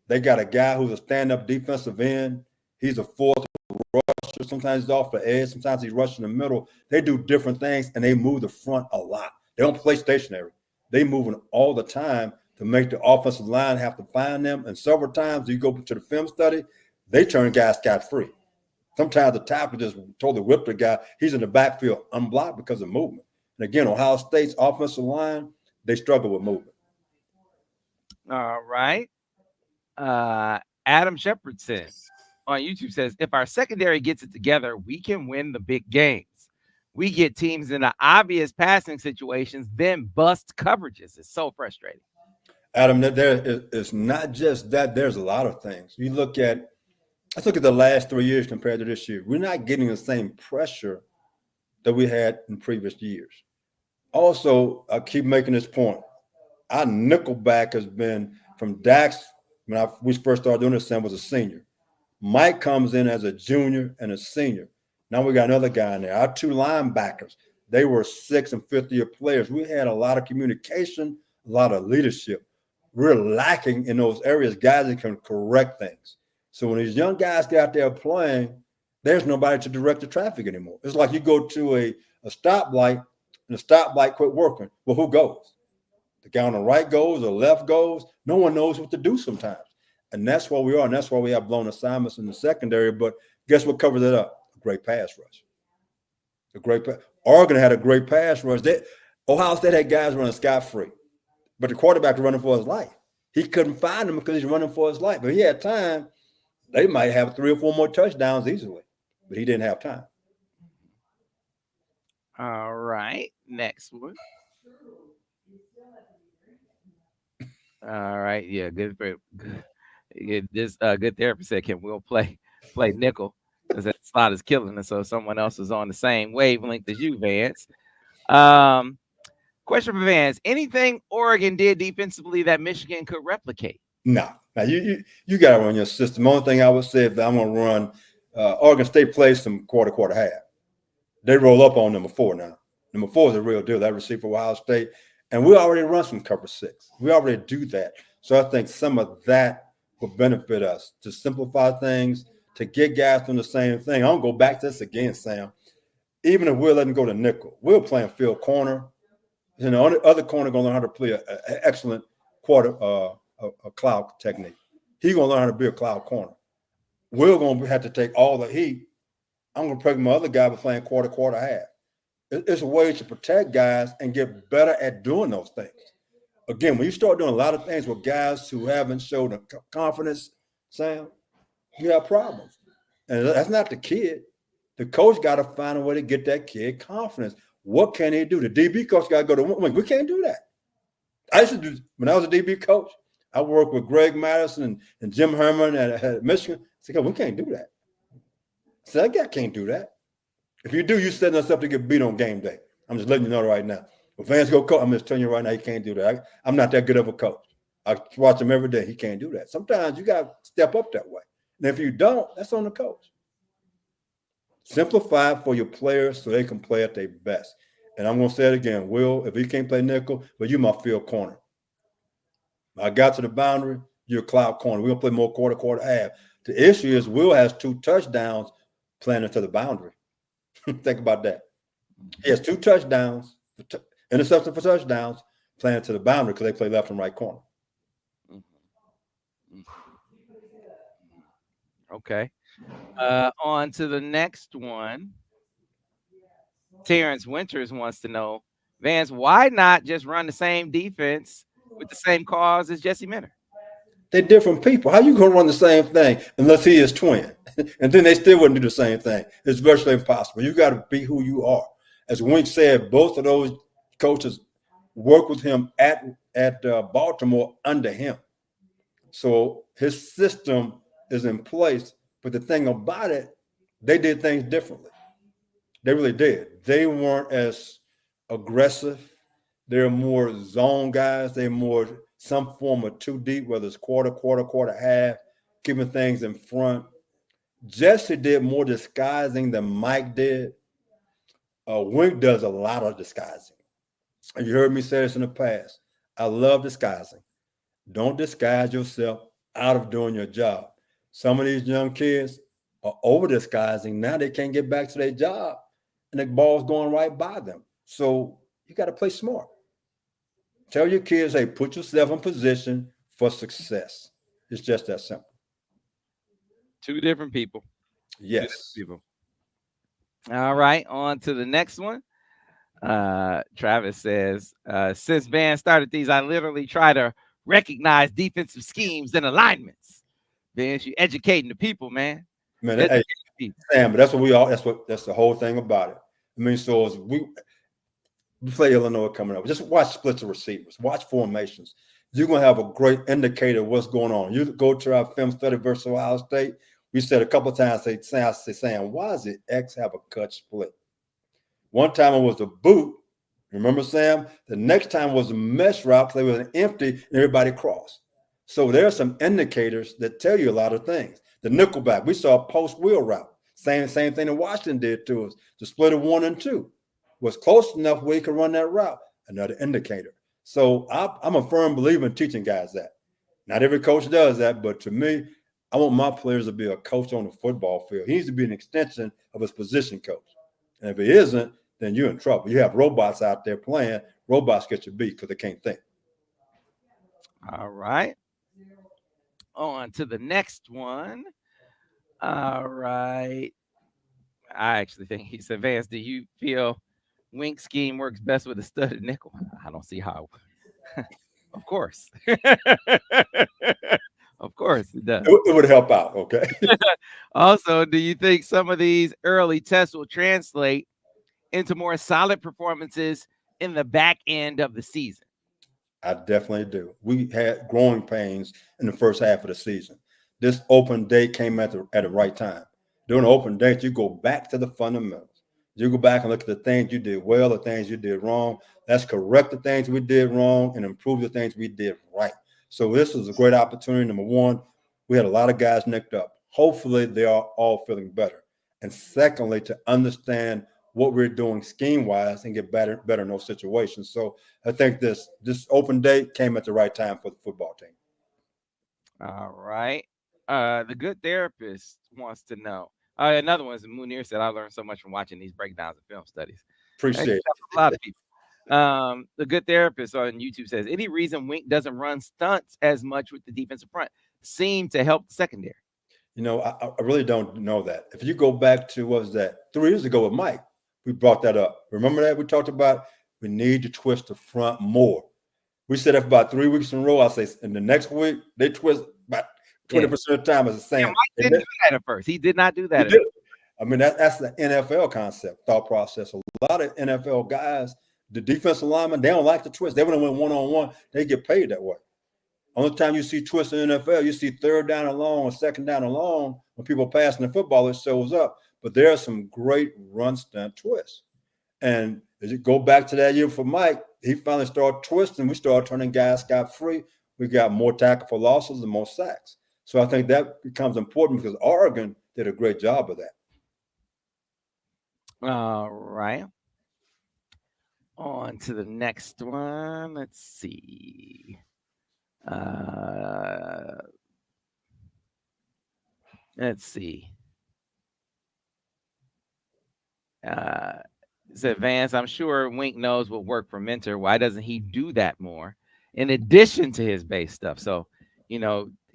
[SPEAKER 2] They got a guy who's a stand-up defensive end. He's a fourth rusher. Sometimes he's off the edge. Sometimes he's rushing the middle. They do different things, and they move the front a lot. They don't play stationary. They moving all the time to make the offensive line have to find them. And several times you go to the film study, they turn guys scot-free. Sometimes the tackle just totally whipped the guy. He's in the backfield unblocked because of movement. And again, Ohio State's offensive line, they struggle with movement.
[SPEAKER 1] All right. Adam Shepardson on YouTube says, if our secondary gets it together, we can win the big games. We get teams in the obvious passing situations, then bust coverages. It's so frustrating.
[SPEAKER 2] Adam, it's not just that. There's a lot of things. Let's look at the last 3 years compared to this year. We're not getting the same pressure that we had in previous years. Also, I keep making this point. Our nickelback has been from Dax, when we first started doing this, Sam was a senior. Mike comes in as a junior and a senior. Now we got another guy in there. Our 2 linebackers, they were 6th and 5th year players. We had a lot of communication, a lot of leadership. We're lacking in those areas, guys that can correct things. So when these young guys get out there playing, there's nobody to direct the traffic anymore. It's like you go to a stoplight and the stoplight quit working. Well, who goes? The guy on the right goes or left goes. No one knows what to do sometimes. And that's where we are. And that's why we have blown assignments in the secondary. But guess what covers it up? A great pass rush. Oregon had a great pass rush. Ohio State had guys running scot-free. But the quarterback was running for his life. He couldn't find him because he's running for his life. But he had time. They might have 3 or 4 more touchdowns easily. But he didn't have time.
[SPEAKER 1] All right. Next one. All right. Yeah. Good. This good therapist said, "Can Will play nickel?" Because that slot is killing us. So someone else is on the same wavelength as you, Vance. Question for Vance: anything Oregon did defensively that Michigan could replicate?
[SPEAKER 2] No. Now you got to run your system. The only thing I would say, if I'm going to run, Oregon State plays some quarter half. They roll up on number 4 now. Number 4 is a real deal. That receiver for Ohio State. And we already run some cover 6. We already do that. So I think some of that will benefit us to simplify things, to get guys doing the same thing. I'll go back to this again, Sam. Even if we're letting go to nickel, we're playing field corner. You know, other corner going to learn how to play an excellent a cloud technique. He's going to learn how to be a cloud corner. We're going to have to take all the heat. I'm going to protect my other guy by playing quarter half. It's a way to protect guys and get better at doing those things. Again, when you start doing a lot of things with guys who haven't showed the confidence, Sam, you have problems. And that's not the kid. The coach got to find a way to get that kid confidence. What can he do? The DB coach got to go to we can't do that. I used to do, when I was a DB coach, I worked with Greg Madison and Jim Herman at Michigan. I said, we can't do that. I said, that guy can't do that. If you do, you're setting us up to get beat on game day. I'm just letting you know right now. If Vance go coach, I'm just telling you right now, he can't do that. I'm not that good of a coach. I watch him every day. He can't do that. Sometimes you got to step up that way. And if you don't, that's on the coach. Simplify it for your players so they can play at their best. And I'm going to say it again. Will, if he can't play nickel, but you my field corner. I got to the boundary, you're a cloud corner. We're going to play more quarter, half. The issue is Will has 2 touchdowns playing into the boundary. Think about that. He has 2 touchdowns, interception for touchdowns, playing to the boundary because they play left and right corner.
[SPEAKER 1] Okay. On to the next one. Terrence Winters wants to know, Vance, why not just run the same defense with the same cause as Jesse Minter?
[SPEAKER 2] They're different people. How you going to run the same thing unless he is twin? And then they still wouldn't do the same thing. It's virtually impossible. You got to be who you are. As Wink said, both of those coaches work with him at Baltimore under him. So his system is in place. But the thing about it, they did things differently. They really did. They weren't as aggressive. They're more zone guys. They're more some form of 2 deep, whether it's quarter, half, keeping things in front. Jesse did more disguising than Mike did. Wink does a lot of disguising. You heard me say this in the past. I love disguising. Don't disguise yourself out of doing your job. Some of these young kids are over disguising. Now they can't get back to their job, and the ball's going right by them. So you got to play smart. Tell your kids, hey, put yourself in position for success. It's just that simple.
[SPEAKER 1] 2 different people.
[SPEAKER 2] Yes.
[SPEAKER 1] 2 different people. All right, on to the next one. Travis says, since Van started these, I literally try to recognize defensive schemes and alignments. Vance, you educating the people, man.
[SPEAKER 2] Man, hey, Sam, but that's what we all. That's the whole thing about it. I mean, so as we play Illinois coming up, just watch splits of receivers, watch formations. You're gonna have a great indicator of what's going on. You go to our film study versus Ohio State. We said a couple of times, saying, why does the X have a cut split? One time it was a boot. Remember, Sam? The next time was a mesh route. Play with an empty and everybody crossed. So there are some indicators that tell you a lot of things. The nickelback, we saw a post wheel route. Same thing that Washington did to us. The split of 1 and 2 was close enough where you could run that route. Another indicator. So I'm a firm believer in teaching guys that. Not every coach does that, but to me, I want my players to be a coach on the football field. He needs to be an extension of his position coach. And if he isn't, then you're in trouble. You have robots out there playing. Robots get you beat because they can't think.
[SPEAKER 1] All right. On to the next one. All right. I actually think he said, Vance, do you feel Wink scheme works best with a studded nickel? I don't see how. Of course. Of course it does.
[SPEAKER 2] It would help out, okay?
[SPEAKER 1] Also, do you think some of these early tests will translate into more solid performances in the back end of the season?
[SPEAKER 2] I definitely do. We had growing pains in the first half of the season. This open date came at the right time. During the open date, you go back to the fundamentals. You go back and look at the things you did well, the things you did wrong. Let's correct the things we did wrong and improve the things we did right. So this is a great opportunity. Number one, we had a lot of guys nicked up. Hopefully, they are all feeling better. And secondly, to understand what we're doing scheme-wise and get better in those situations. So I think this open date came at the right time for the football team.
[SPEAKER 1] All right. The good therapist wants to know. Another one is Munir said, I learned so much from watching these breakdowns of film studies.
[SPEAKER 2] Appreciate it.
[SPEAKER 1] A lot of people. The good therapist on YouTube says, any reason Wink doesn't run stunts as much with the defensive front seem to help the secondary?
[SPEAKER 2] You know, I really don't know that. If you go back to, what was that, 3 years ago with Mike, we brought that up. Remember that? We talked about we need to twist the front more. We said that for about 3 weeks in a row. I say, in the next week, they twist about 20% of the time as a Sam.
[SPEAKER 1] Mike didn't do that at first. He did not do that.
[SPEAKER 2] I mean, that's the NFL concept, thought process. A lot of NFL guys, the defensive linemen, they don't like to twist. They want to win one-on-one. They get paid that way. Only time you see twists in the NFL, you see third down and long or second down and long. When people passing the football, it shows up. But there are some great run stunt twists. And As you go back to that year for Mike, he finally started twisting. We started turning guys scot-free. We got more tackle for losses and more sacks. So I think that becomes important because Oregon did a great job of that.
[SPEAKER 1] All right. On to the next one. Let's see. Let's see. Said Vance, I'm sure Wink knows what worked for Mentor. Why doesn't he do that more in addition to his base stuff? So,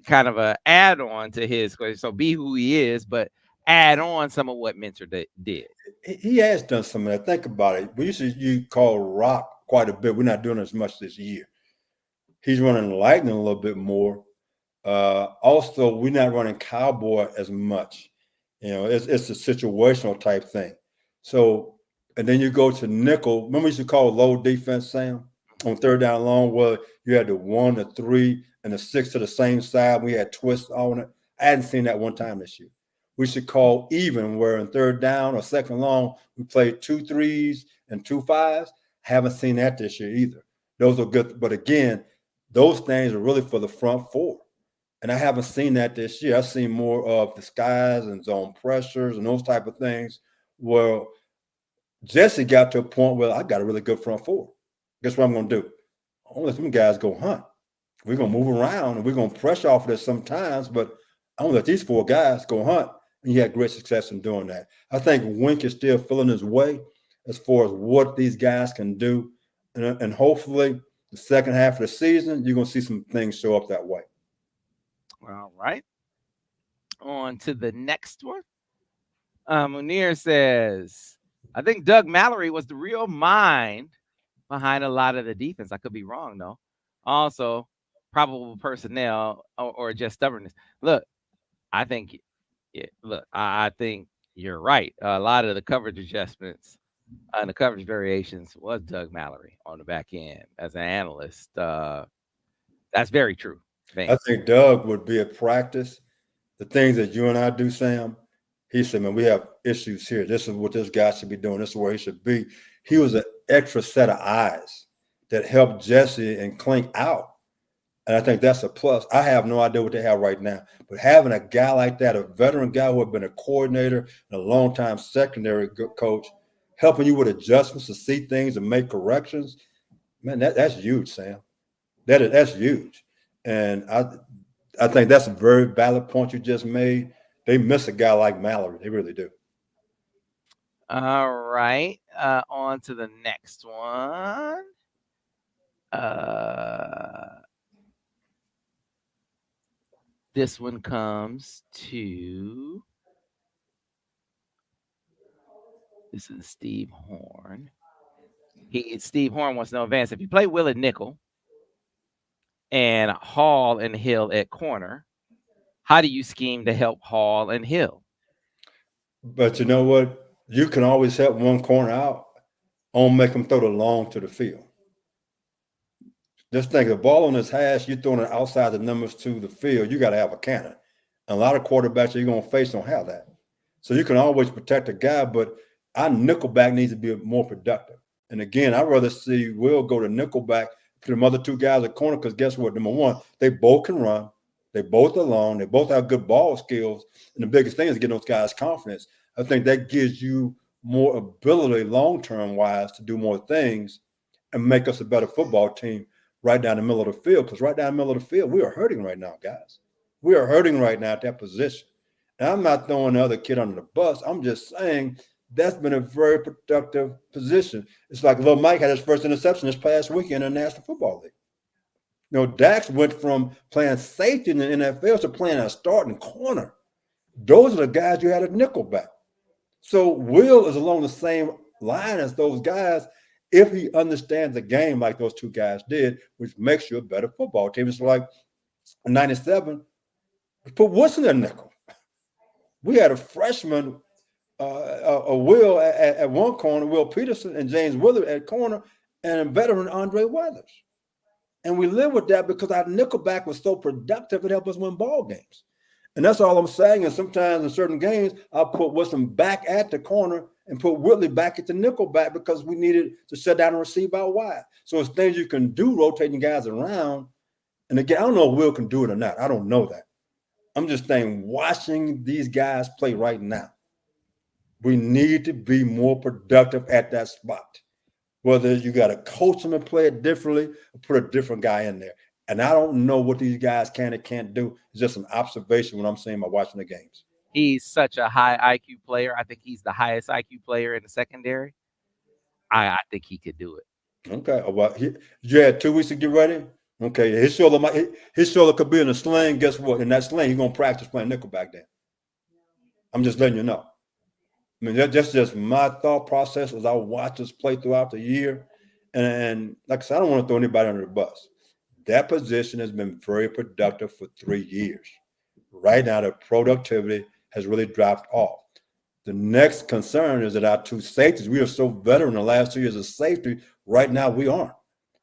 [SPEAKER 1] kind of a add on to his. So be who he is, but add on some of what Mentor did.
[SPEAKER 2] He has done some of that. Think about it. We used to use call rock quite a bit. We're not doing as much this year. He's running lightning a little bit more. Also, we're not running cowboy as much. It's a situational type thing. So, and then you go to nickel. Remember, we used to call low defense, Sam, on third down long, where you had the 1, the 3, and the 6 to the same side. We had twists on it. I hadn't seen that one time this year. We should call even, where in third down or second long, we played 2 3s and 2 5s. Haven't seen that this year either. Those are good. But again, those things are really for the front four. And I haven't seen that this year. I've seen more of disguise and zone pressures and those type of things where Jesse got to a point where I got a really good front four. Guess what I'm going to do? I'm going to let some guys go hunt. We're going to move around and we're going to pressure off of this sometimes, but I'm going to let these 4 guys go hunt. And he had great success in doing that. I think Wink is still feeling his way as far as what these guys can do. And hopefully the second half of the season, you're going to see some things show up that way.
[SPEAKER 1] All right. On to the next one. Munir says, I think Doug Mallory was the real mind behind a lot of the defense. I could be wrong, though. Also, probable personnel or just stubbornness. Look, I think I think you're right. A lot of the coverage adjustments and the coverage variations was Doug Mallory on the back end as an analyst. That's very true.
[SPEAKER 2] I think Doug would be at practice. The things that you and I do, Sam, he said, man, we have issues here. This is what this guy should be doing. This is where he should be. He was an extra set of eyes that helped Jesse and Klink out. And I think that's a plus. I have no idea what they have right now. But having a guy like that, a veteran guy who had been a coordinator and a long-time secondary coach, helping you with adjustments to see things and make corrections, man, that's huge, Sam. That's huge. And I think that's a very valid point you just made. They miss a guy like Mallory. They really do.
[SPEAKER 1] All right. On to the next one. This one comes to. This is Steve Horn. Steve Horn wants to know, Vance, if you play Will at nickel and Hall and Hill at corner, how do you scheme to help Hall and Hill?
[SPEAKER 2] But you know what? You can always help one corner out. On make them throw the long to the field. Just think, the ball on his hash, you're throwing it outside the numbers to the field. You got to have a cannon. And a lot of quarterbacks that you're going to face don't have that. So you can always protect a guy, but our nickelback needs to be more productive. And again, I'd rather see Will go to nickelback to them other 2 guys at corner, because guess what? Number one, they both can run. They both are long. They both have good ball skills. And the biggest thing is getting those guys confidence. I think that gives you more ability long-term wise to do more things and make us a better football team right down the middle of the field. Because right down the middle of the field, we are hurting right now, guys. We are hurting right now at that position. And I'm not throwing the other kid under the bus. I'm just saying that's been a very productive position. It's like Lil Mike had his first interception this past weekend in the National Football League. Dax went from playing safety in the NFL to playing a starting corner. Those are the guys you had at nickelback. So Will is along the same line as those guys if he understands the game like those 2 guys did, which makes you a better football team. It's like in 97, we put Woodson in nickel. We had a freshman, a Will at one corner, Will Peterson and James Willard at corner, and a veteran Andre Weathers. And we lived with that because our nickelback was so productive, it helped us win ball games. And that's all I'm saying. And sometimes in certain games, I'll put Wilson back at the corner and put Whitley back at the nickelback because we needed to shut down and receive out wide. So it's things you can do, rotating guys around. And again, I don't know if Will can do it or not. I don't know that. I'm just saying, watching these guys play right now, we need to be more productive at that spot. Whether you got to coach them and play it differently or put a different guy in there. And I don't know what these guys can and can't do. It's just an observation when I'm saying by watching the games.
[SPEAKER 1] He's such a high IQ player. I think he's the highest IQ player in the secondary. I think he could do it.
[SPEAKER 2] Okay. Well, you had 2 weeks to get ready. Okay. His shoulder could be in a sling. Guess what? In that sling, he's going to practice playing nickelback then. I'm just letting you know. I mean, that's just my thought process as I watch us play throughout the year. And like I said, I don't want to throw anybody under the bus. That position has been very productive for 3 years. Right now, the productivity has really dropped off. The next concern is that our 2 safeties, we are so veteran the last 2 years of safety. Right now, we aren't.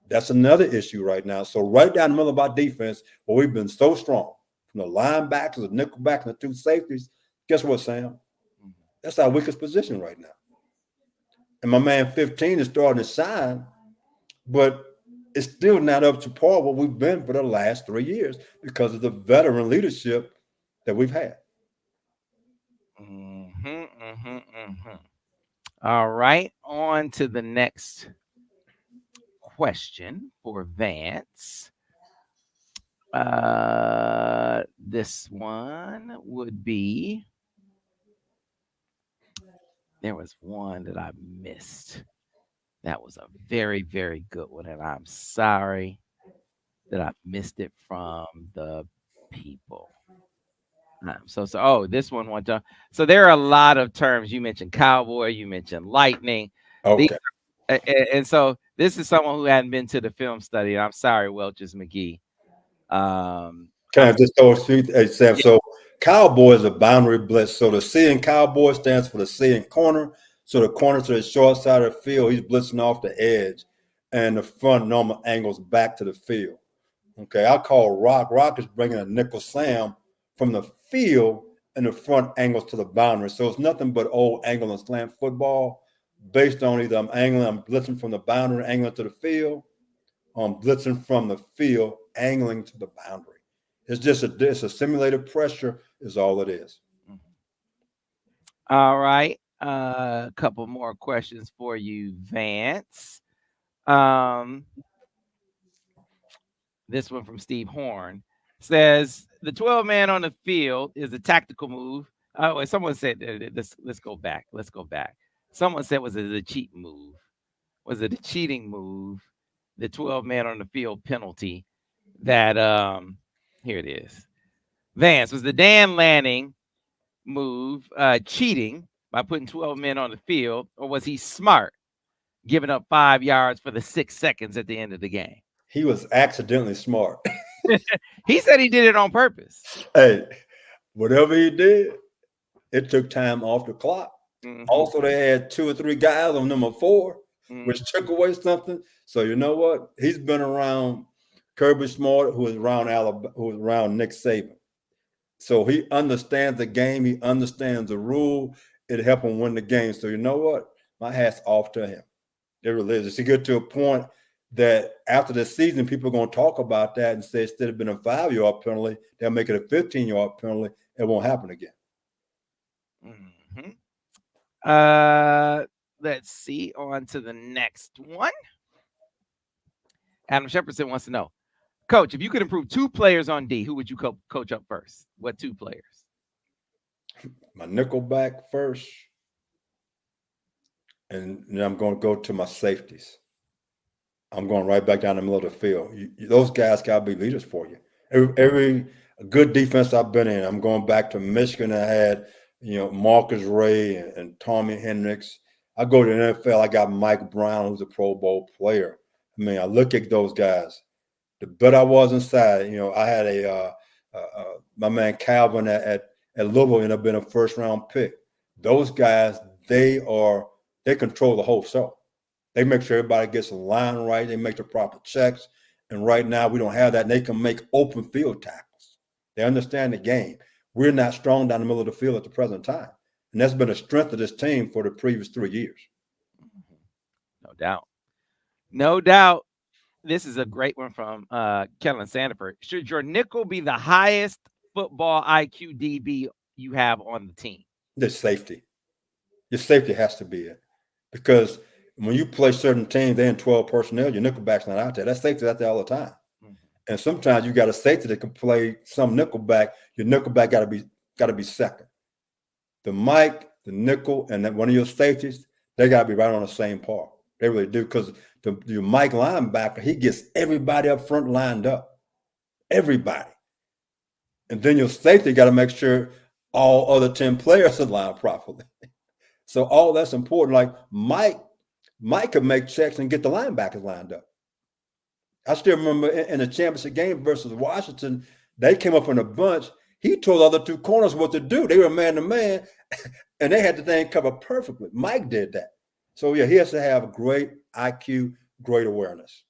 [SPEAKER 2] That's another issue right now. So right down the middle of our defense, where we've been so strong, from the linebackers, the nickelback, and the 2 safeties, guess what, Sam? That's our weakest position right now. And my man 15 is starting to shine, but it's still not up to par what we've been for the last 3 years because of the veteran leadership that we've had.
[SPEAKER 1] All right, on to the next question for Vance. This one would be, there was one that I missed. That was a very, very good one, and I'm sorry that I missed it from the people. This one time. So there are a lot of terms. You mentioned cowboy, you mentioned lightning.
[SPEAKER 2] Okay.
[SPEAKER 1] And so this is someone who hadn't been to the film study. I'm sorry, Welch's McGee.
[SPEAKER 2] Can I just throw a few, hey, Sam?
[SPEAKER 1] Yeah.
[SPEAKER 2] So cowboy is a boundary blitz. So the C in cowboy stands for the C in corner. So the corner to the short side of the field, he's blitzing off the edge, and the front normal angles back to the field. Okay, I call rock. Rock is bringing a nickel slam from the field, and the front angles to the boundary. So it's nothing but old angle and slam football based on either I'm blitzing from the boundary, angling to the field, or I'm blitzing from the field, angling to the boundary. It's just it's a simulated pressure is all it is.
[SPEAKER 1] All right. A couple more questions for you, Vance. This one from Steve Horn says the 12 man on the field is a tactical move. Oh, someone said let's go back. Let's go back. Someone said was it a cheat move? Was it a cheating move? The 12 man on the field penalty that here it is. Vance, was the Dan Lanning move cheating by putting 12 men on the field, or was he smart giving up 5 yards for the 6 seconds at the end of the game?
[SPEAKER 2] He was accidentally smart.
[SPEAKER 1] He said he did it on purpose.
[SPEAKER 2] Hey, whatever he did, it took time off the clock. Also, they had 2 or 3 guys on number 4, which took away something. So you know what? He's been around Kirby Smart, who was around Alabama, who was around Nick Saban. So he understands the game. He understands the rule. It helped him win the game. So you know what? My hat's off to him. It really is. He get to a point that after the season, people are going to talk about that and say instead of being a 5-yard penalty, they'll make it a 15-yard penalty. It won't happen again.
[SPEAKER 1] Let's see. On to the next one. Adam Shepardson wants to know, Coach, if you could improve 2 players on D, who would you coach up first? What 2 players?
[SPEAKER 2] My nickelback first, and then I'm going to go to my safeties. I'm going right back down the middle of the field. Those guys got to be leaders for you. Every good defense I've been in, I'm going back to Michigan. I had, Marcus Ray and Tommy Hendricks. I go to the NFL. I got Mike Brown, who's a Pro Bowl player. I mean, I look at those guys. The better I was inside, I had my man Calvin at Louisville ended up being a first-round pick. Those guys, they control the whole show. They make sure everybody gets the line right. They make the proper checks. And right now, we don't have that. And they can make open field tackles. They understand the game. We're not strong down the middle of the field at the present time. And that's been a strength of this team for the previous 3 years.
[SPEAKER 1] No doubt. No doubt. This is a great one from Kellen Sandiford. Should your nickel be the highest football IQ DB you have on the team?
[SPEAKER 2] The safety. Your safety has to be it. Because when you play certain teams, they're in 12 personnel, your nickelback's not out there. That safety's out there all the time. Mm-hmm. And sometimes you got a safety that can play some nickelback. Your nickelback got to be second. The Mike, the nickel, and then one of your safeties, they got to be right on the same par. They really do, because your Mike linebacker, he gets everybody up front lined up. Everybody. And then your safety got to make sure all other 10 players are lined properly. So all that's important. Like Mike could make checks and get the linebackers lined up. I still remember in the championship game versus Washington, they came up in a bunch. He told the other two corners what to do. They were man to man, and they had the thing covered perfectly. Mike did that. So, yeah, he has to have great IQ, great awareness.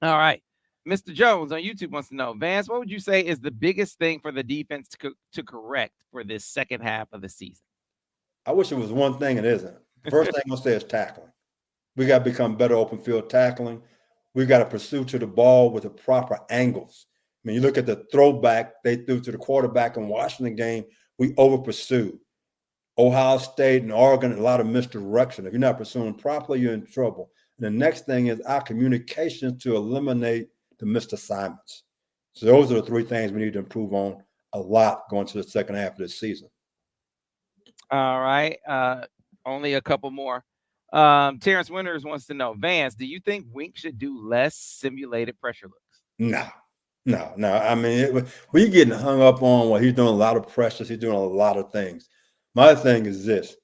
[SPEAKER 1] All right. Mr. Jones on YouTube wants to know, Vance, what would you say is the biggest thing for the defense to correct for this second half of the season?
[SPEAKER 2] I wish it was one thing. It isn't. First thing I'm going to say is tackling. We got to become better open field tackling. We got to pursue to the ball with the proper angles. I mean, you look at the throwback they threw to the quarterback in Washington game, we over pursued. Ohio State and Oregon, a lot of misdirection. If you're not pursuing properly, you're in trouble. And the next thing is our communication to eliminate the missed assignments. So those are the three things we need to improve on a lot going to the second half of this season.
[SPEAKER 1] All right. Only a couple more. Terrence Winters wants to know, Vance, do you think Wink should do less simulated pressure looks?
[SPEAKER 2] No. I mean, we're getting hung up on what he's doing a lot of pressures. He's doing a lot of things. My thing is this.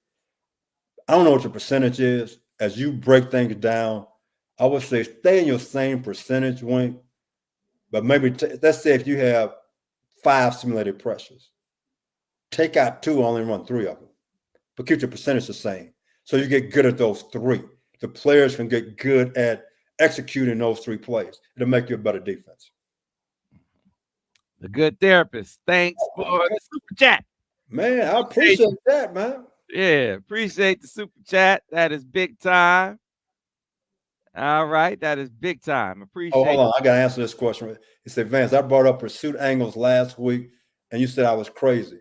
[SPEAKER 2] I don't know what your percentage is. As you break things down, I would say stay in your same percentage, Wink. But maybe let's say if you have 5 simulated pressures, take out 2, only run 3 of them. But keep your percentage the same. So you get good at those 3. The players can get good at executing those 3 plays. It'll make you a better defense.
[SPEAKER 1] The good therapist. Thanks for the super chat.
[SPEAKER 2] Man, I appreciate that, man.
[SPEAKER 1] Yeah, appreciate the super chat. That is big time. All right, that is big time. Appreciate.
[SPEAKER 2] Oh, hold on. I got to answer this question. He said, Vance, I brought up pursuit angles last week, and you said I was crazy.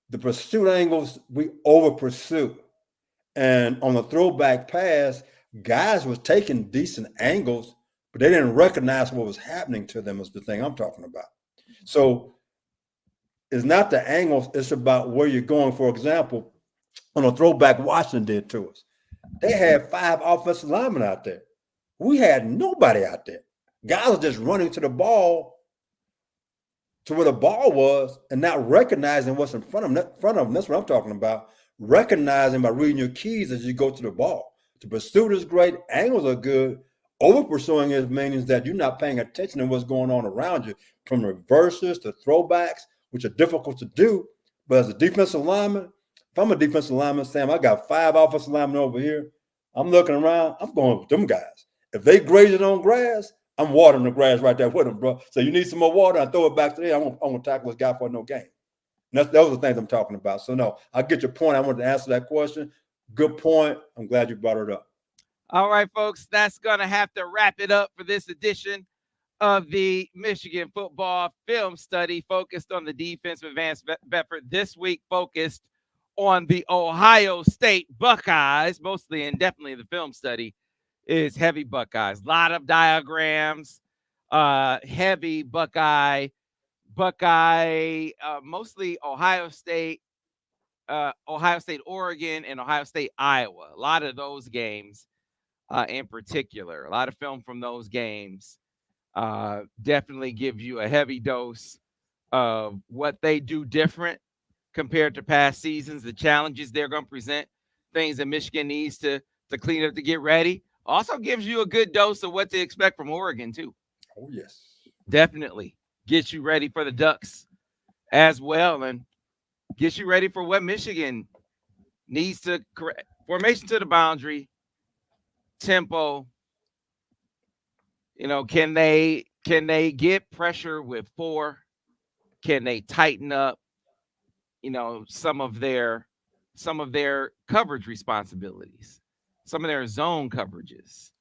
[SPEAKER 2] The pursuit angles, we over pursue. And on the throwback pass, guys was taking decent angles, but they didn't recognize what was happening to them is the thing I'm talking about. So it's not the angles, it's about where you're going. For example, on a throwback Washington did to us, they had 5 offensive linemen out there. We had nobody out there. Guys are just running to the ball, to where the ball was, and not recognizing what's in front of them. That's what I'm talking about. Recognizing by reading your keys as you go to the ball. The pursuit is great. Angles are good. Over pursuing is means that you're not paying attention to what's going on around you, from reverses to throwbacks, which are difficult to do. But as a defensive lineman, if I'm a defensive lineman, Sam, I got 5 offensive linemen over here. I'm looking around. I'm going with them guys. If they grazing on grass, I'm watering the grass right there with them, bro. So you need some more water, I throw it back to there. I'm going to tackle this guy for no gain. Those are the things I'm talking about. So, no, I get your point. I wanted to answer that question. Good point. I'm glad you brought it up.
[SPEAKER 1] All right, folks, that's going to have to wrap it up for this edition of the Michigan football film study focused on the defense with Vance Bedford. This week focused on the Ohio State Buckeyes, mostly and definitely the film study is heavy Buckeyes. A lot of diagrams, heavy Buckeye, mostly Ohio State, Oregon, and Ohio State, Iowa. A lot of those games in particular, a lot of film from those games definitely give you a heavy dose of what they do different compared to past seasons, the challenges they're going to present, things that Michigan needs to clean up to get ready. Also gives you a good dose of what to expect from Oregon, too.
[SPEAKER 2] Oh, yes.
[SPEAKER 1] Definitely gets you ready for the Ducks as well, and gets you ready for what Michigan needs to correct. Formation to the boundary, tempo. You know, can they get pressure with 4? Can they tighten up? some of their coverage responsibilities, some of their zone coverages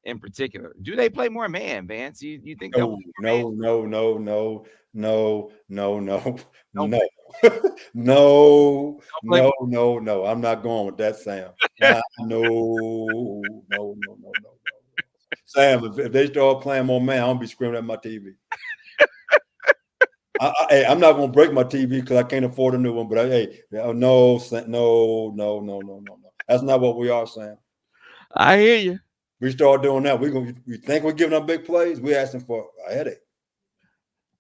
[SPEAKER 1] in particular. Do they play more man, Vance? You think they'll
[SPEAKER 2] No,
[SPEAKER 1] play more man?
[SPEAKER 2] no,
[SPEAKER 1] Don't
[SPEAKER 2] no,
[SPEAKER 1] don't play
[SPEAKER 2] no. I'm not going with that, Sam. No. Sam, if they start playing more man, I'm gonna be screaming at my TV. I'm not gonna break my TV because I can't afford a new one. But no. That's not what we are, Sam.
[SPEAKER 1] I hear you.
[SPEAKER 2] We start doing that. We think we're giving them big plays. We're asking for a headache.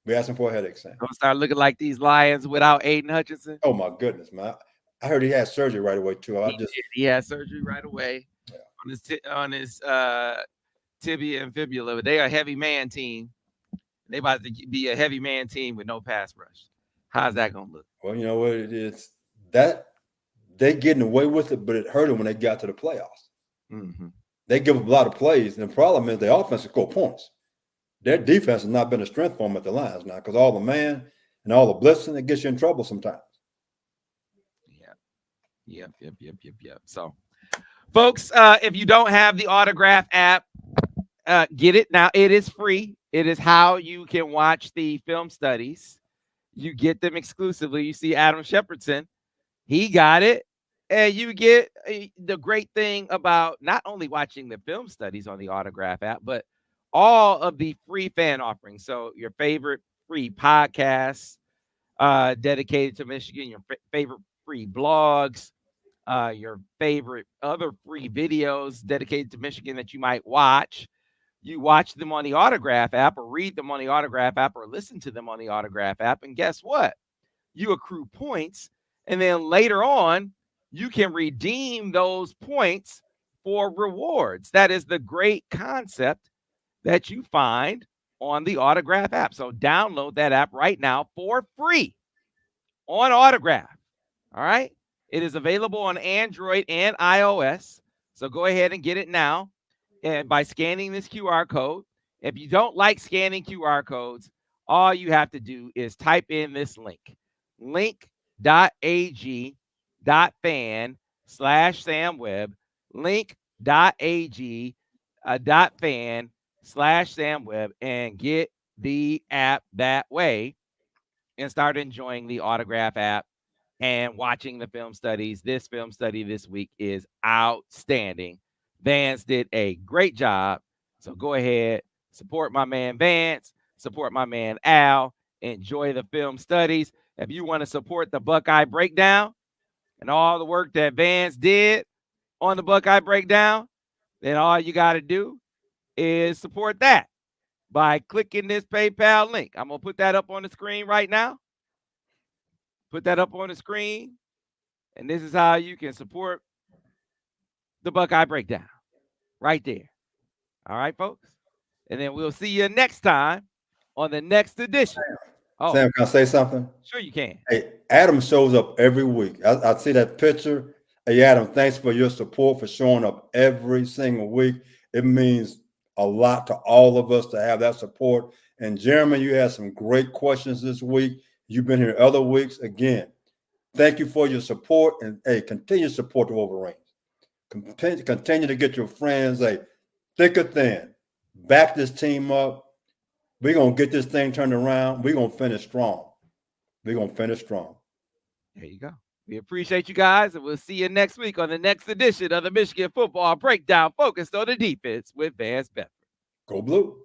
[SPEAKER 2] We're asking for a headache, Sam.
[SPEAKER 1] Don't start looking like these Lions without Aiden Hutchinson.
[SPEAKER 2] Oh my goodness, man! I heard he had surgery right away too.
[SPEAKER 1] He had surgery right away
[SPEAKER 2] Yeah.
[SPEAKER 1] on his tibia and fibula. They are a heavy man team. They about to be a heavy man team with no pass rush. How's that gonna look?
[SPEAKER 2] Well, you know what it is. That they getting away with it, but it hurt them when they got to the playoffs.
[SPEAKER 1] Mm-hmm.
[SPEAKER 2] They give up a lot of plays, and the problem is their offense score points. Their defense has not been a strength for them at the lines now because all the man and all the blitzing, it gets you in trouble sometimes.
[SPEAKER 1] Yep. So, folks, if you don't have the Autograph app, get it now. It is free. It is how you can watch the film studies. You get them exclusively. You see Adam Shepardson, he got it. And you get the great thing about not only watching the film studies on the Autograph app, but all of the free fan offerings. So your favorite free podcasts dedicated to Michigan, your favorite free blogs, your favorite other free videos dedicated to Michigan that you might watch. You watch them on the Autograph app or read them on the Autograph app or listen to them on the Autograph app. And guess what? You accrue points. And then later on, you can redeem those points for rewards. That is the great concept that you find on the Autograph app. So download that app right now for free on Autograph. All right. It is available on Android and iOS. So go ahead and get it now. And by scanning this QR code, if you don't like scanning QR codes, all you have to do is type in this link, link.ag.fan/SamWeb, link.ag.fan/SamWeb, and get the app that way and start enjoying the Autograph app and watching the film studies. This film study this week is outstanding. Vance did a great job. So go ahead, support my man Vance, support my man Al, enjoy the film studies. If you want to support the Buckeye Breakdown and all the work that Vance did on the Buckeye Breakdown, then all you got to do is support that by clicking this PayPal link. I'm going to put that up on the screen right now. Put that up on the screen. And this is how you can support the Buckeye Breakdown right there. All right, folks. And then we'll see you next time on the next edition.
[SPEAKER 2] Sam, can I say something?
[SPEAKER 1] Sure you can.
[SPEAKER 2] Hey, Adam shows up every week. I see that picture. Hey, Adam, thanks for your support, for showing up every single week. It means a lot to all of us to have that support. And Jeremy, you had some great questions this week. You've been here other weeks. Again, thank you for your support, and hey, continue to support the Wolverines. Continue to get your friends, thick or thin, back this team up. We're going to get this thing turned around. We're going to finish strong. There
[SPEAKER 1] you go. We appreciate you guys, and we'll see you next week on the next edition of the Michigan Football Breakdown, focused on the defense with Vance Bedford.
[SPEAKER 2] Go Blue.